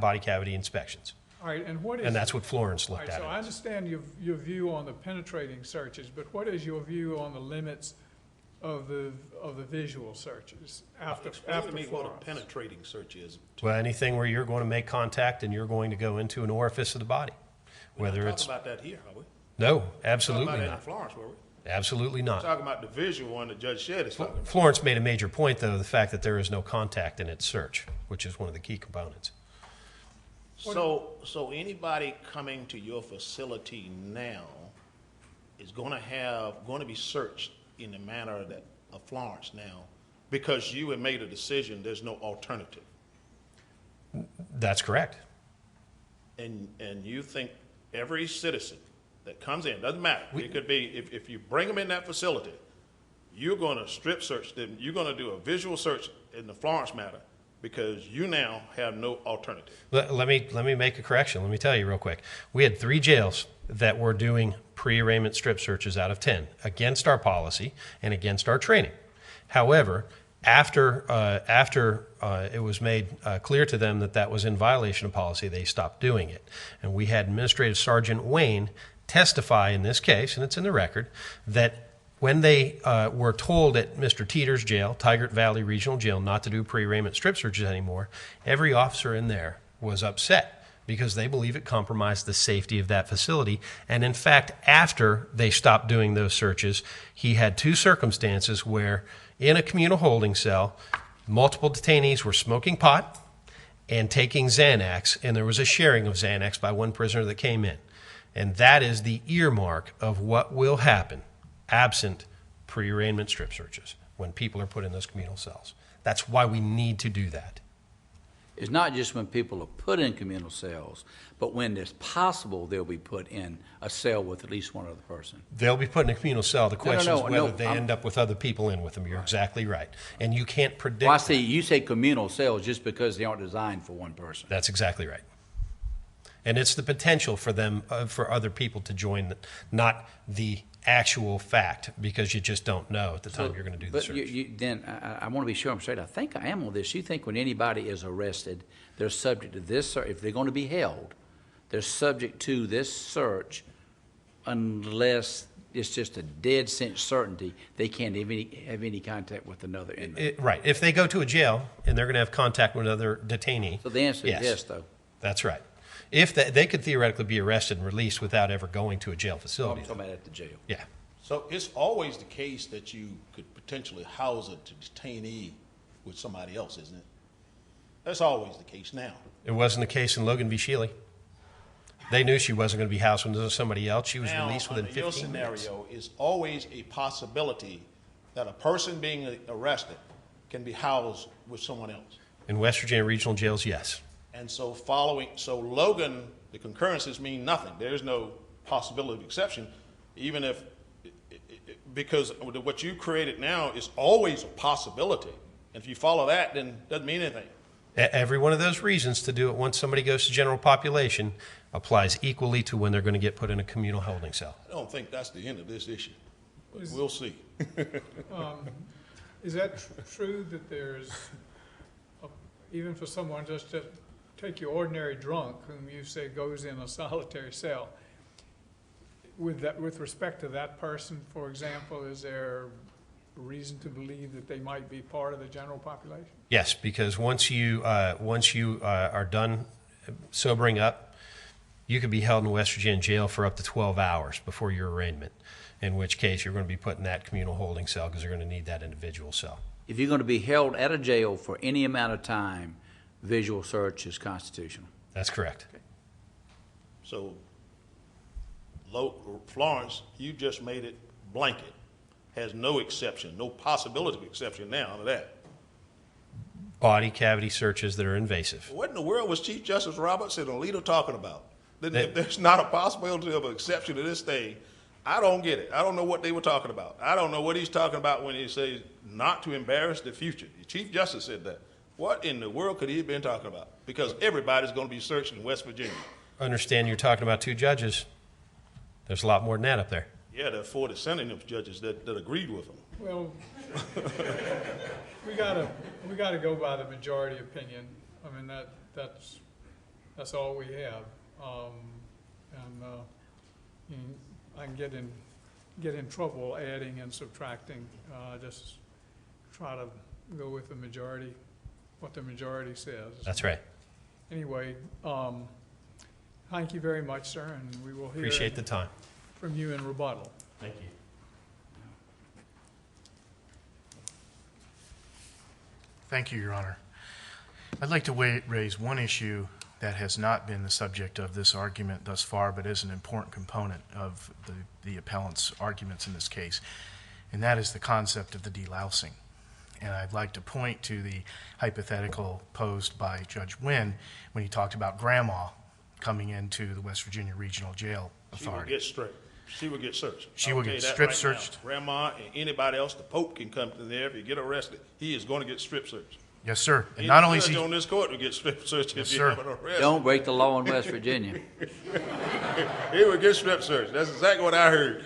Speaker 6: body cavity inspections.
Speaker 2: All right,
Speaker 6: And that's what Florence
Speaker 2: all
Speaker 6: looked
Speaker 2: right,
Speaker 6: at.
Speaker 2: so I understand your view on the penetrating searches, but what is your view on the limits of the visual searches after
Speaker 4: Explain to me what
Speaker 2: Florence?
Speaker 4: a penetrating search is.
Speaker 6: Well, anything where you're going to make contact and you're going to go into an orifice of the body, whether
Speaker 4: We're not
Speaker 6: it's
Speaker 4: talking about that here, are we?
Speaker 6: no,
Speaker 4: Talking
Speaker 6: absolutely
Speaker 4: about that in
Speaker 6: not,
Speaker 4: Florence, were we?
Speaker 6: absolutely
Speaker 4: We're
Speaker 6: not.
Speaker 4: talking about the visual one that Judge Shedd is talking about.
Speaker 6: Florence made a major point, though, the fact that there is no contact in its search, which is one of the key components.
Speaker 4: So anybody coming to your facility now is going to be searched in the manner that of Florence now, because you have made a decision. There's no alternative,
Speaker 6: That's correct.
Speaker 4: and you think every citizen that comes in, doesn't matter. It could be if you bring them in that facility, you're going to strip search them. You're going to do a visual search in the Florence matter, because you now have no alternative.
Speaker 6: Let me make a correction. Let me tell you real quick. We had 3 jails that were doing pre-arraignment strip searches out of 10 against our policy and against our training. However, after it was made clear to them that that was in violation of policy, they stopped doing it. And we had Administrative Sergeant Wayne testify in this case, and it's in the record, that when they were told at Mr. Teeter's jail, Tigert Valley Regional Jail, not to do pre-arraignment strip searches anymore, every officer in there was upset because they believe it compromised the safety of that facility. And in fact, after they stopped doing those searches, he had two circumstances where in a communal holding cell, multiple detainees were smoking pot and taking Xanax, and there was a sharing of Xanax by one prisoner that came in. And that is the earmark of what will happen absent pre-arraignment strip searches when people are put in those communal cells. That's why we need to do that.
Speaker 5: It's not just when people are put in communal cells, but when it's possible they'll be put in a cell with at least one other person.
Speaker 6: They'll be put in a communal cell. The question is whether they
Speaker 5: I'm-
Speaker 6: end up with other people in with them. You're exactly right. And you can't predict
Speaker 5: Well, I
Speaker 6: that.
Speaker 5: see, you say communal cells just because they aren't designed for one person.
Speaker 6: That's exactly right. And it's the potential for them, for other people to join, not the actual fact, because you just don't know at the time you're going to do the
Speaker 5: But
Speaker 6: search.
Speaker 5: then I want to be sure I'm straight. I think I am on this. You think when anybody is arrested, they're subject to this search. If they're going to be held, they're subject to this search unless it's just a dead cinch certainty they can't have any contact with another inmate.
Speaker 6: Right. If they go to a jail and they're going to have contact with another detainee.
Speaker 5: So the answer is
Speaker 6: Yes.
Speaker 5: yes, though.
Speaker 6: That's right. If they could theoretically be arrested and released without ever going to a jail
Speaker 5: I'm
Speaker 6: facility.
Speaker 5: talking about at the jail.
Speaker 6: Yeah.
Speaker 4: So it's always the case that you could potentially house a detainee with somebody else, isn't it? That's always the case now.
Speaker 6: It wasn't the case in Logan v. Shealy. They knew she wasn't going to be housed with somebody else. She was
Speaker 4: Now,
Speaker 6: released within
Speaker 4: under your
Speaker 6: 15 minutes.
Speaker 4: scenario, it's always a possibility that a person being arrested can be housed with someone else.
Speaker 6: In West Virginia regional jails, yes.
Speaker 4: And so so Logan, the concurrences mean nothing. There's no possibility of exception, even if, because what you created now is always a possibility. And if you follow that, then it doesn't mean anything.
Speaker 6: Every one of those reasons to do it once somebody goes to general population applies equally to when they're going to get put in a communal holding cell.
Speaker 4: I don't think that's the end of this issue, but we'll see.
Speaker 2: Is that true that there's, even for someone just to take your ordinary drunk, whom you say goes in a solitary cell, with respect to that person, for example, is there reason to believe that they might be part of the general population?
Speaker 6: Yes, because once you are done sobering up, you could be held in West Virginia jail for up to 12 hours before your arraignment, in which case you're going to be put in that communal holding cell because you're going to need that individual cell.
Speaker 5: If you're going to be held at a jail for any amount of time, visual search is constitutional.
Speaker 6: That's correct.
Speaker 4: So, Florence, you just made it blanket. Has no exception, no possibility of exception now under that.
Speaker 6: Body cavity searches that are invasive.
Speaker 4: What in the world was Chief Justice Roberts and Alito talking about? If there's not a possibility of an exception to this thing, I don't get it. I don't know what they were talking about. I don't know what he's talking about when he says not to embarrass the future. The Chief Justice said that. What in the world could he have been talking about? Because everybody's going to be searched in West Virginia.
Speaker 6: Understand you're talking about two judges. There's a lot more than that up there.
Speaker 4: Yeah, there are 4 dissenting judges that agreed with him.
Speaker 2: Well, we gotta go by the majority opinion. I mean, that's all we have. I can get in trouble adding and subtracting. Just try to go with the majority, what the majority says.
Speaker 6: That's right.
Speaker 2: Anyway, thank you very much, sir, and we will hear
Speaker 6: Appreciate the time.
Speaker 2: from you in rebuttal.
Speaker 6: Thank you.
Speaker 3: Thank you, Your Honor. I'd like to raise one issue that has not been the subject of this argument thus far, but is an important component of the appellant's arguments in this case, and that is the concept of the delousing. And I'd like to point to the hypothetical posed by Judge Wynn when he talked about grandma coming into the West Virginia Regional Jail
Speaker 4: She will
Speaker 3: Authority.
Speaker 4: get stripped. She will get searched.
Speaker 3: She
Speaker 4: I'll
Speaker 3: will
Speaker 4: tell
Speaker 3: get
Speaker 4: you that
Speaker 3: strip
Speaker 4: right
Speaker 3: searched.
Speaker 4: now. Grandma and anybody else, the Pope can come in there. If you get arrested, he is going to get strip searched.
Speaker 3: Yes, sir. And not only is
Speaker 4: Any
Speaker 3: he,
Speaker 4: judge on this court will get strip searched
Speaker 3: Yes,
Speaker 4: if you
Speaker 3: sir.
Speaker 4: have an arrest.
Speaker 5: Don't break the law in West Virginia.
Speaker 4: He will get strip searched. That's exactly what I heard.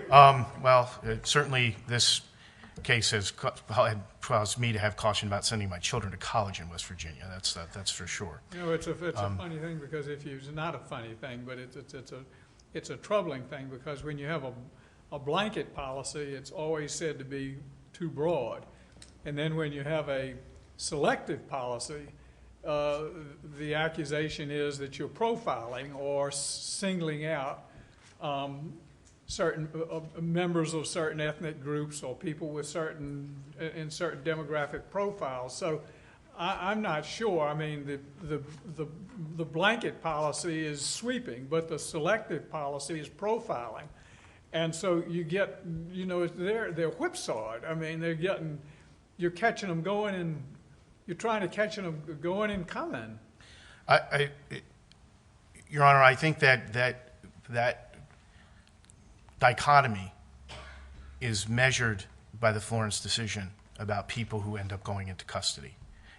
Speaker 3: well, certainly this case has caused me to have caution about sending my children to college in West Virginia. That's for sure.
Speaker 2: You know, it's a funny thing because it's not a funny thing, but it's a troubling thing because when you have a blanket policy, it's always said to be too broad. And then when you have a selective policy, the accusation is that you're profiling or singling out certain members of certain ethnic groups or people with certain demographic profiles. So I'm not sure. I mean, the blanket policy is sweeping, but the selective policy is profiling. And so you get, they're whipsawed. I mean, you're catching them going and you're trying to catch them going and coming.
Speaker 3: Your Honor, I think that dichotomy is measured by the Florence decision about people who end up going into custody,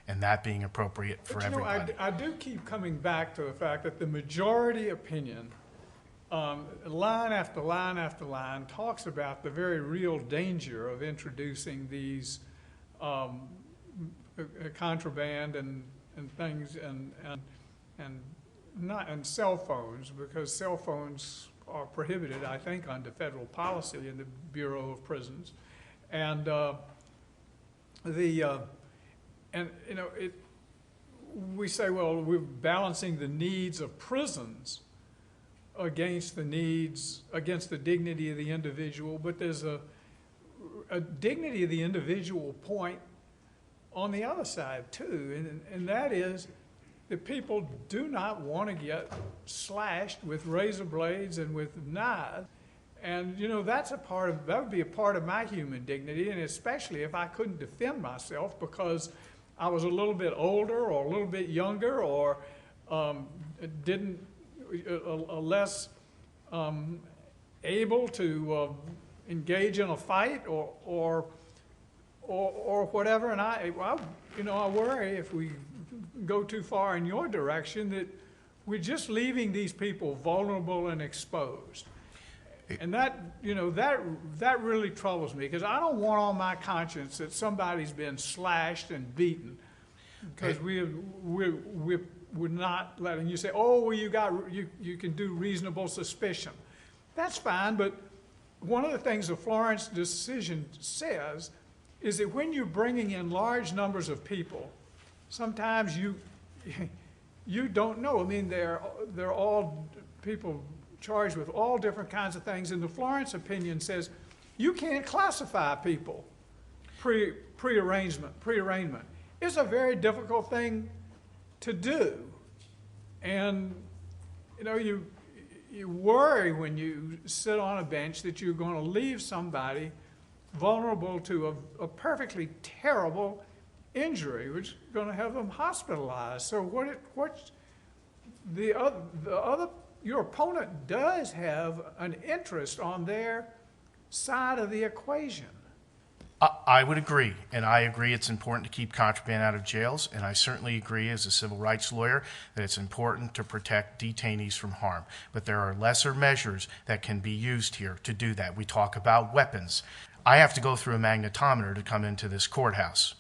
Speaker 3: and that being appropriate for everybody.
Speaker 2: I do keep coming back to the fact that the majority opinion, line after line after line, talks about the very real danger of introducing these contraband and things and cell phones, because cell phones are prohibited, I think, under federal policy in the Bureau of Prisons, and we say, well, we're balancing the needs of prisons against the dignity of the individual, but there's a dignity of the individual point on the other side too, and that is that people do not want to get slashed with razor blades and with knives, and that would be a part of my human dignity, and especially if I couldn't defend myself because I was a little bit older or a little bit younger or less able to engage in a fight or whatever. And I worry if we go too far in your direction that we're just leaving these people vulnerable and exposed. And that really troubles me, because I don't want on my conscience that somebody's been slashed and beaten because we're not letting you say, oh, well, you can do reasonable suspicion. That's fine, but one of the things the Florence decision says is that when you're bringing in large numbers of people, sometimes you don't know. I mean, they're all people charged with all different kinds of things, and the Florence opinion says you can't classify people pre-arrangement. It's a very difficult thing to do, and you worry when you sit on a bench that you're going to leave somebody vulnerable to a perfectly terrible injury, which is going to have them hospitalized. So what's the other? Your opponent does have an interest on their side of the equation.
Speaker 3: I would agree, and I agree it's important to keep contraband out of jails, and I certainly agree as a civil rights lawyer that it's important to protect detainees from harm. But there are lesser measures that can be used here to do that. We talk about weapons. I have to go through a magnetometer to come into this courthouse.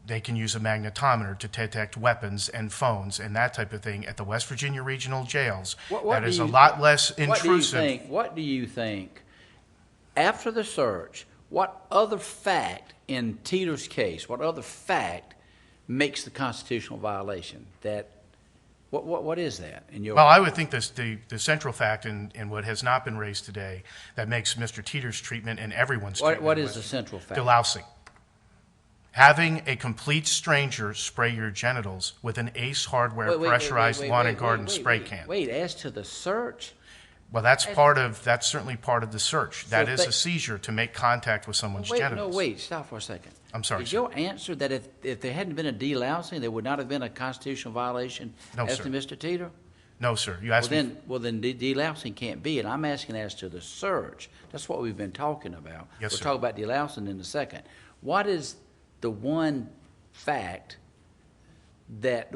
Speaker 3: They can use a magnetometer to detect weapons and phones and that type of thing at the West Virginia regional jails. That is a lot less intrusive.
Speaker 5: What do you think, after the search, what other fact in Teeter's case, what other fact makes the constitutional violation? What is that in your?
Speaker 3: Well, I would think the central fact in what has not been raised today that makes Mr. Teeter's treatment and everyone's treatment.
Speaker 5: What is the central fact?
Speaker 3: Delousing. Having a complete stranger spray your genitals with an Ace Hardware pressurized lawn and garden spray can.
Speaker 5: Wait, as to the search?
Speaker 3: Well, that's certainly part of the search. That is a seizure to make contact with someone's genitals.
Speaker 5: Wait, stop for a second.
Speaker 3: I'm sorry,
Speaker 5: Is
Speaker 3: sir.
Speaker 5: your answer that if there hadn't been a delousing, there would not have been a constitutional violation as
Speaker 3: sir.
Speaker 5: to Mr. Teeter?
Speaker 3: No, sir. You asked me.
Speaker 5: Well, then delousing can't be it. I'm asking as to the search. That's what we've been talking about.
Speaker 3: Yes,
Speaker 5: We'll
Speaker 3: sir.
Speaker 5: talk about delousing in a second. What is the one fact that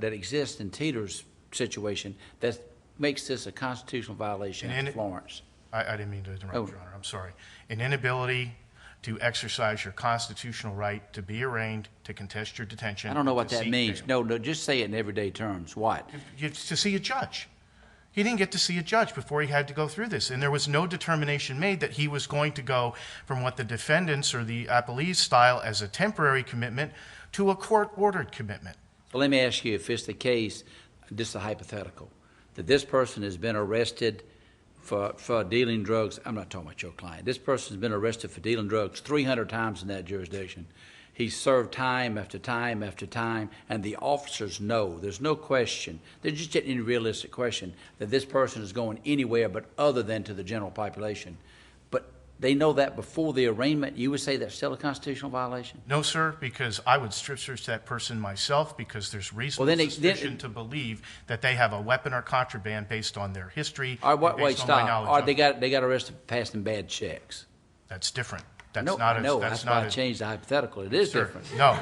Speaker 5: exists in Teeter's situation that makes this a constitutional violation in Florence?
Speaker 3: I didn't mean to interrupt, Your Honor. I'm sorry. An inability to exercise your constitutional right to be arraigned, to contest your detention.
Speaker 5: I don't know what
Speaker 3: to
Speaker 5: that
Speaker 3: seek
Speaker 5: means.
Speaker 3: bail.
Speaker 5: No, just say it in everyday terms. What?
Speaker 3: To see a judge. He didn't get to see a judge before he had to go through this. And there was no determination made that he was going to go from what the defendants or the appellees style as a temporary commitment to a court-ordered commitment.
Speaker 5: So let me ask you, if it's the case, this is a hypothetical, that this person has been arrested for dealing drugs. I'm not talking about your client. This person's been arrested for dealing drugs 300 times in that jurisdiction. He's served time after time after time, and the officers know, there's no question, there's just any realistic question, that this person is going anywhere but other than to the general population. But they know that before the arraignment. You would say that's still a constitutional violation?
Speaker 3: No, sir, because I would strip search that person myself because there's reasonable suspicion to believe that they have a weapon or contraband based on their history.
Speaker 5: All right,
Speaker 3: and
Speaker 5: wait,
Speaker 3: based on my
Speaker 5: stop.
Speaker 3: knowledge
Speaker 5: All right,
Speaker 3: of
Speaker 5: they got arrested for passing bad checks.
Speaker 3: That's different. That's
Speaker 5: No,
Speaker 3: not
Speaker 5: I know.
Speaker 3: that's
Speaker 5: That's
Speaker 3: not
Speaker 5: why I changed the hypothetical. It is
Speaker 3: sir,
Speaker 5: different.
Speaker 3: No.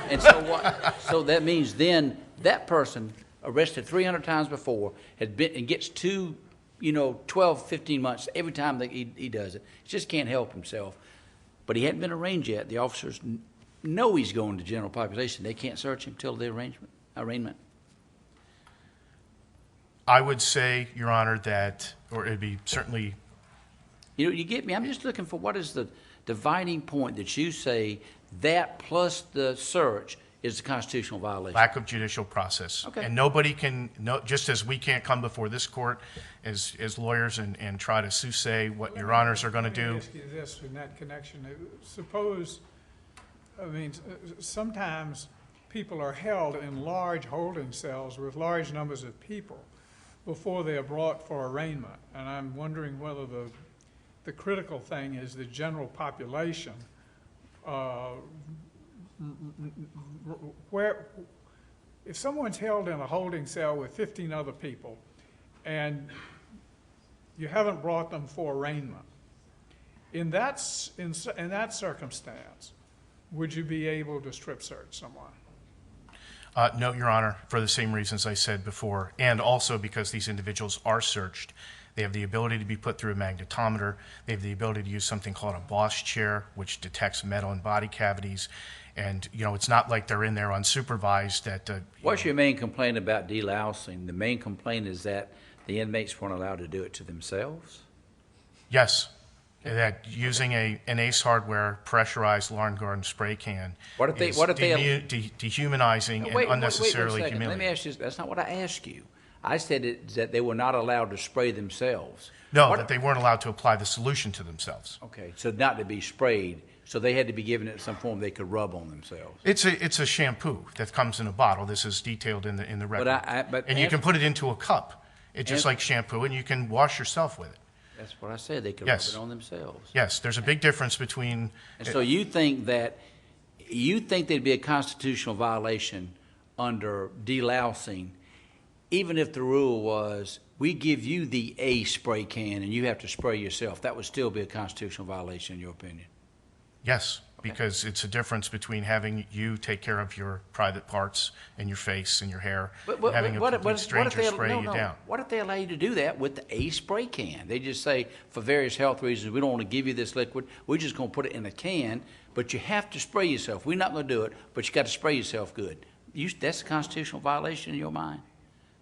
Speaker 5: And so what? So that means then that person arrested 300 times before had been and gets 12, 15 months every time that he does it. He just can't help himself. But he hadn't been arraigned yet. The officers know he's going to general population. They can't search him till the arraignment.
Speaker 3: I would say, Your Honor, that, or it'd be certainly.
Speaker 5: You get me? I'm just looking for what is the dividing point that you say that plus the search is a constitutional violation.
Speaker 3: Lack of judicial process.
Speaker 5: Okay.
Speaker 3: And nobody can, just as we can't come before this court as lawyers and try to say what Your Honors are going to
Speaker 2: Let me
Speaker 3: do.
Speaker 2: ask you this in that connection. Suppose, sometimes people are held in large holding cells with large numbers of people before they are brought for arraignment. And I'm wondering whether the critical thing is the general population. Where, if someone's held in a holding cell with 15 other people and you haven't brought them for arraignment, in that circumstance, would you be able to strip search someone?
Speaker 3: No, Your Honor, for the same reasons I said before, and also because these individuals are searched. They have the ability to be put through a magnetometer. They have the ability to use something called a Bosch chair, which detects metal in body cavities. And, it's not like they're in there unsupervised.
Speaker 5: What's your main complaint about delousing? The main complaint is that the inmates weren't allowed to do it to themselves?
Speaker 3: Yes, that using an Ace Hardware pressurized lawn garden spray can is dehumanizing and unnecessarily
Speaker 5: wait a second.
Speaker 3: humiliating.
Speaker 5: Let me ask you, that's not what I asked you. I said that they were not allowed to spray themselves.
Speaker 3: No, that they weren't allowed to apply the solution to themselves.
Speaker 5: Okay, so not to be sprayed. So they had to be given it some form they could rub on themselves.
Speaker 3: It's a shampoo that comes in a bottle. This is detailed in the record.
Speaker 5: But
Speaker 3: you can put it into a cup. It's just like shampoo, and you can wash yourself with it.
Speaker 5: That's what I said. They could
Speaker 3: Yes.
Speaker 5: rub it on themselves.
Speaker 3: Yes, there's a big difference between.
Speaker 5: And so you think there'd be a constitutional violation under delousing, even if the rule was we give you the A spray can and you have to spray yourself. That would still be a constitutional violation in your opinion?
Speaker 3: Yes, because it's a difference between having you take care of your private parts and your face and your hair, and having a complete stranger spray you down.
Speaker 5: What if they allow you to do that with the A spray can? They just say, for various health reasons, we don't want to give you this liquid. We're just going to put it in a can, but you have to spray yourself. We're not going to do it, but you got to spray yourself good. That's a constitutional violation in your mind?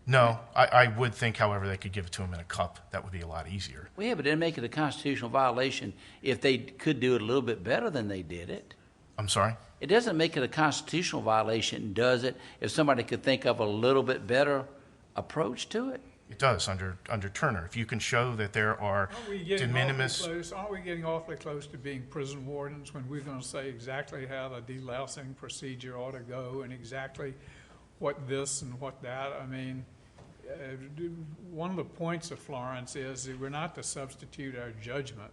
Speaker 3: No, I would think, however, they could give it to them in a cup. That would be a lot easier.
Speaker 5: Well, yeah, but it'd make it a constitutional violation if they could do it a little bit better than they did it.
Speaker 3: I'm sorry?
Speaker 5: It doesn't make it a constitutional violation, does it, if somebody could think of a little bit better approach to it?
Speaker 3: It does under Turner. If you can show that there are de minimis.
Speaker 2: Aren't we getting awfully close to being prison wardens when we're going to say exactly how the delousing procedure ought to go and exactly what this and what that? I mean, one of the points of Florence is that we're not to substitute our judgment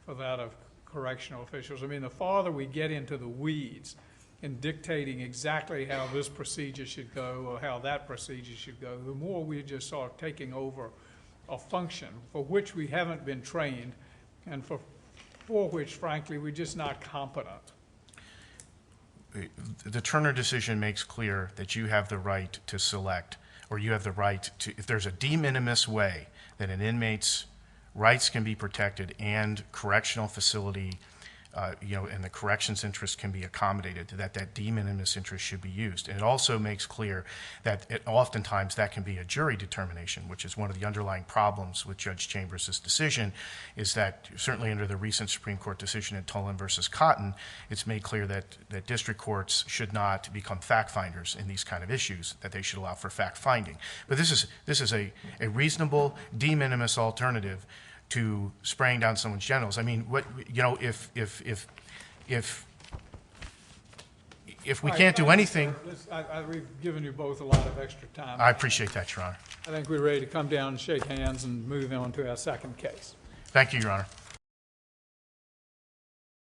Speaker 2: for that of correctional officials. I mean, the farther we get into the weeds in dictating exactly how this procedure should go or how that procedure should go, the more we just start taking over a function for which we haven't been trained and for which, frankly, we're just not competent.
Speaker 3: The Turner decision makes clear that you have the right to select, or you have the right to, if there's a de minimis way that an inmate's rights can be protected and correctional facility and the corrections interest can be accommodated, that de minimis interest should be used. And it also makes clear that oftentimes that can be a jury determination, which is one of the underlying problems with Judge Chambers' decision, is that certainly under the recent Supreme Court decision in Tolan versus Cotton, it's made clear that district courts should not become fact finders in these kind of issues, that they should allow for fact finding. But this is a reasonable de minimis alternative to spraying down someone's genitals. I mean, if we can't do anything,
Speaker 2: We've given you both a lot of extra time.
Speaker 3: I appreciate that, Your Honor.
Speaker 2: I think we're ready to come down and shake hands and move on to our second case.
Speaker 3: Thank you, Your Honor.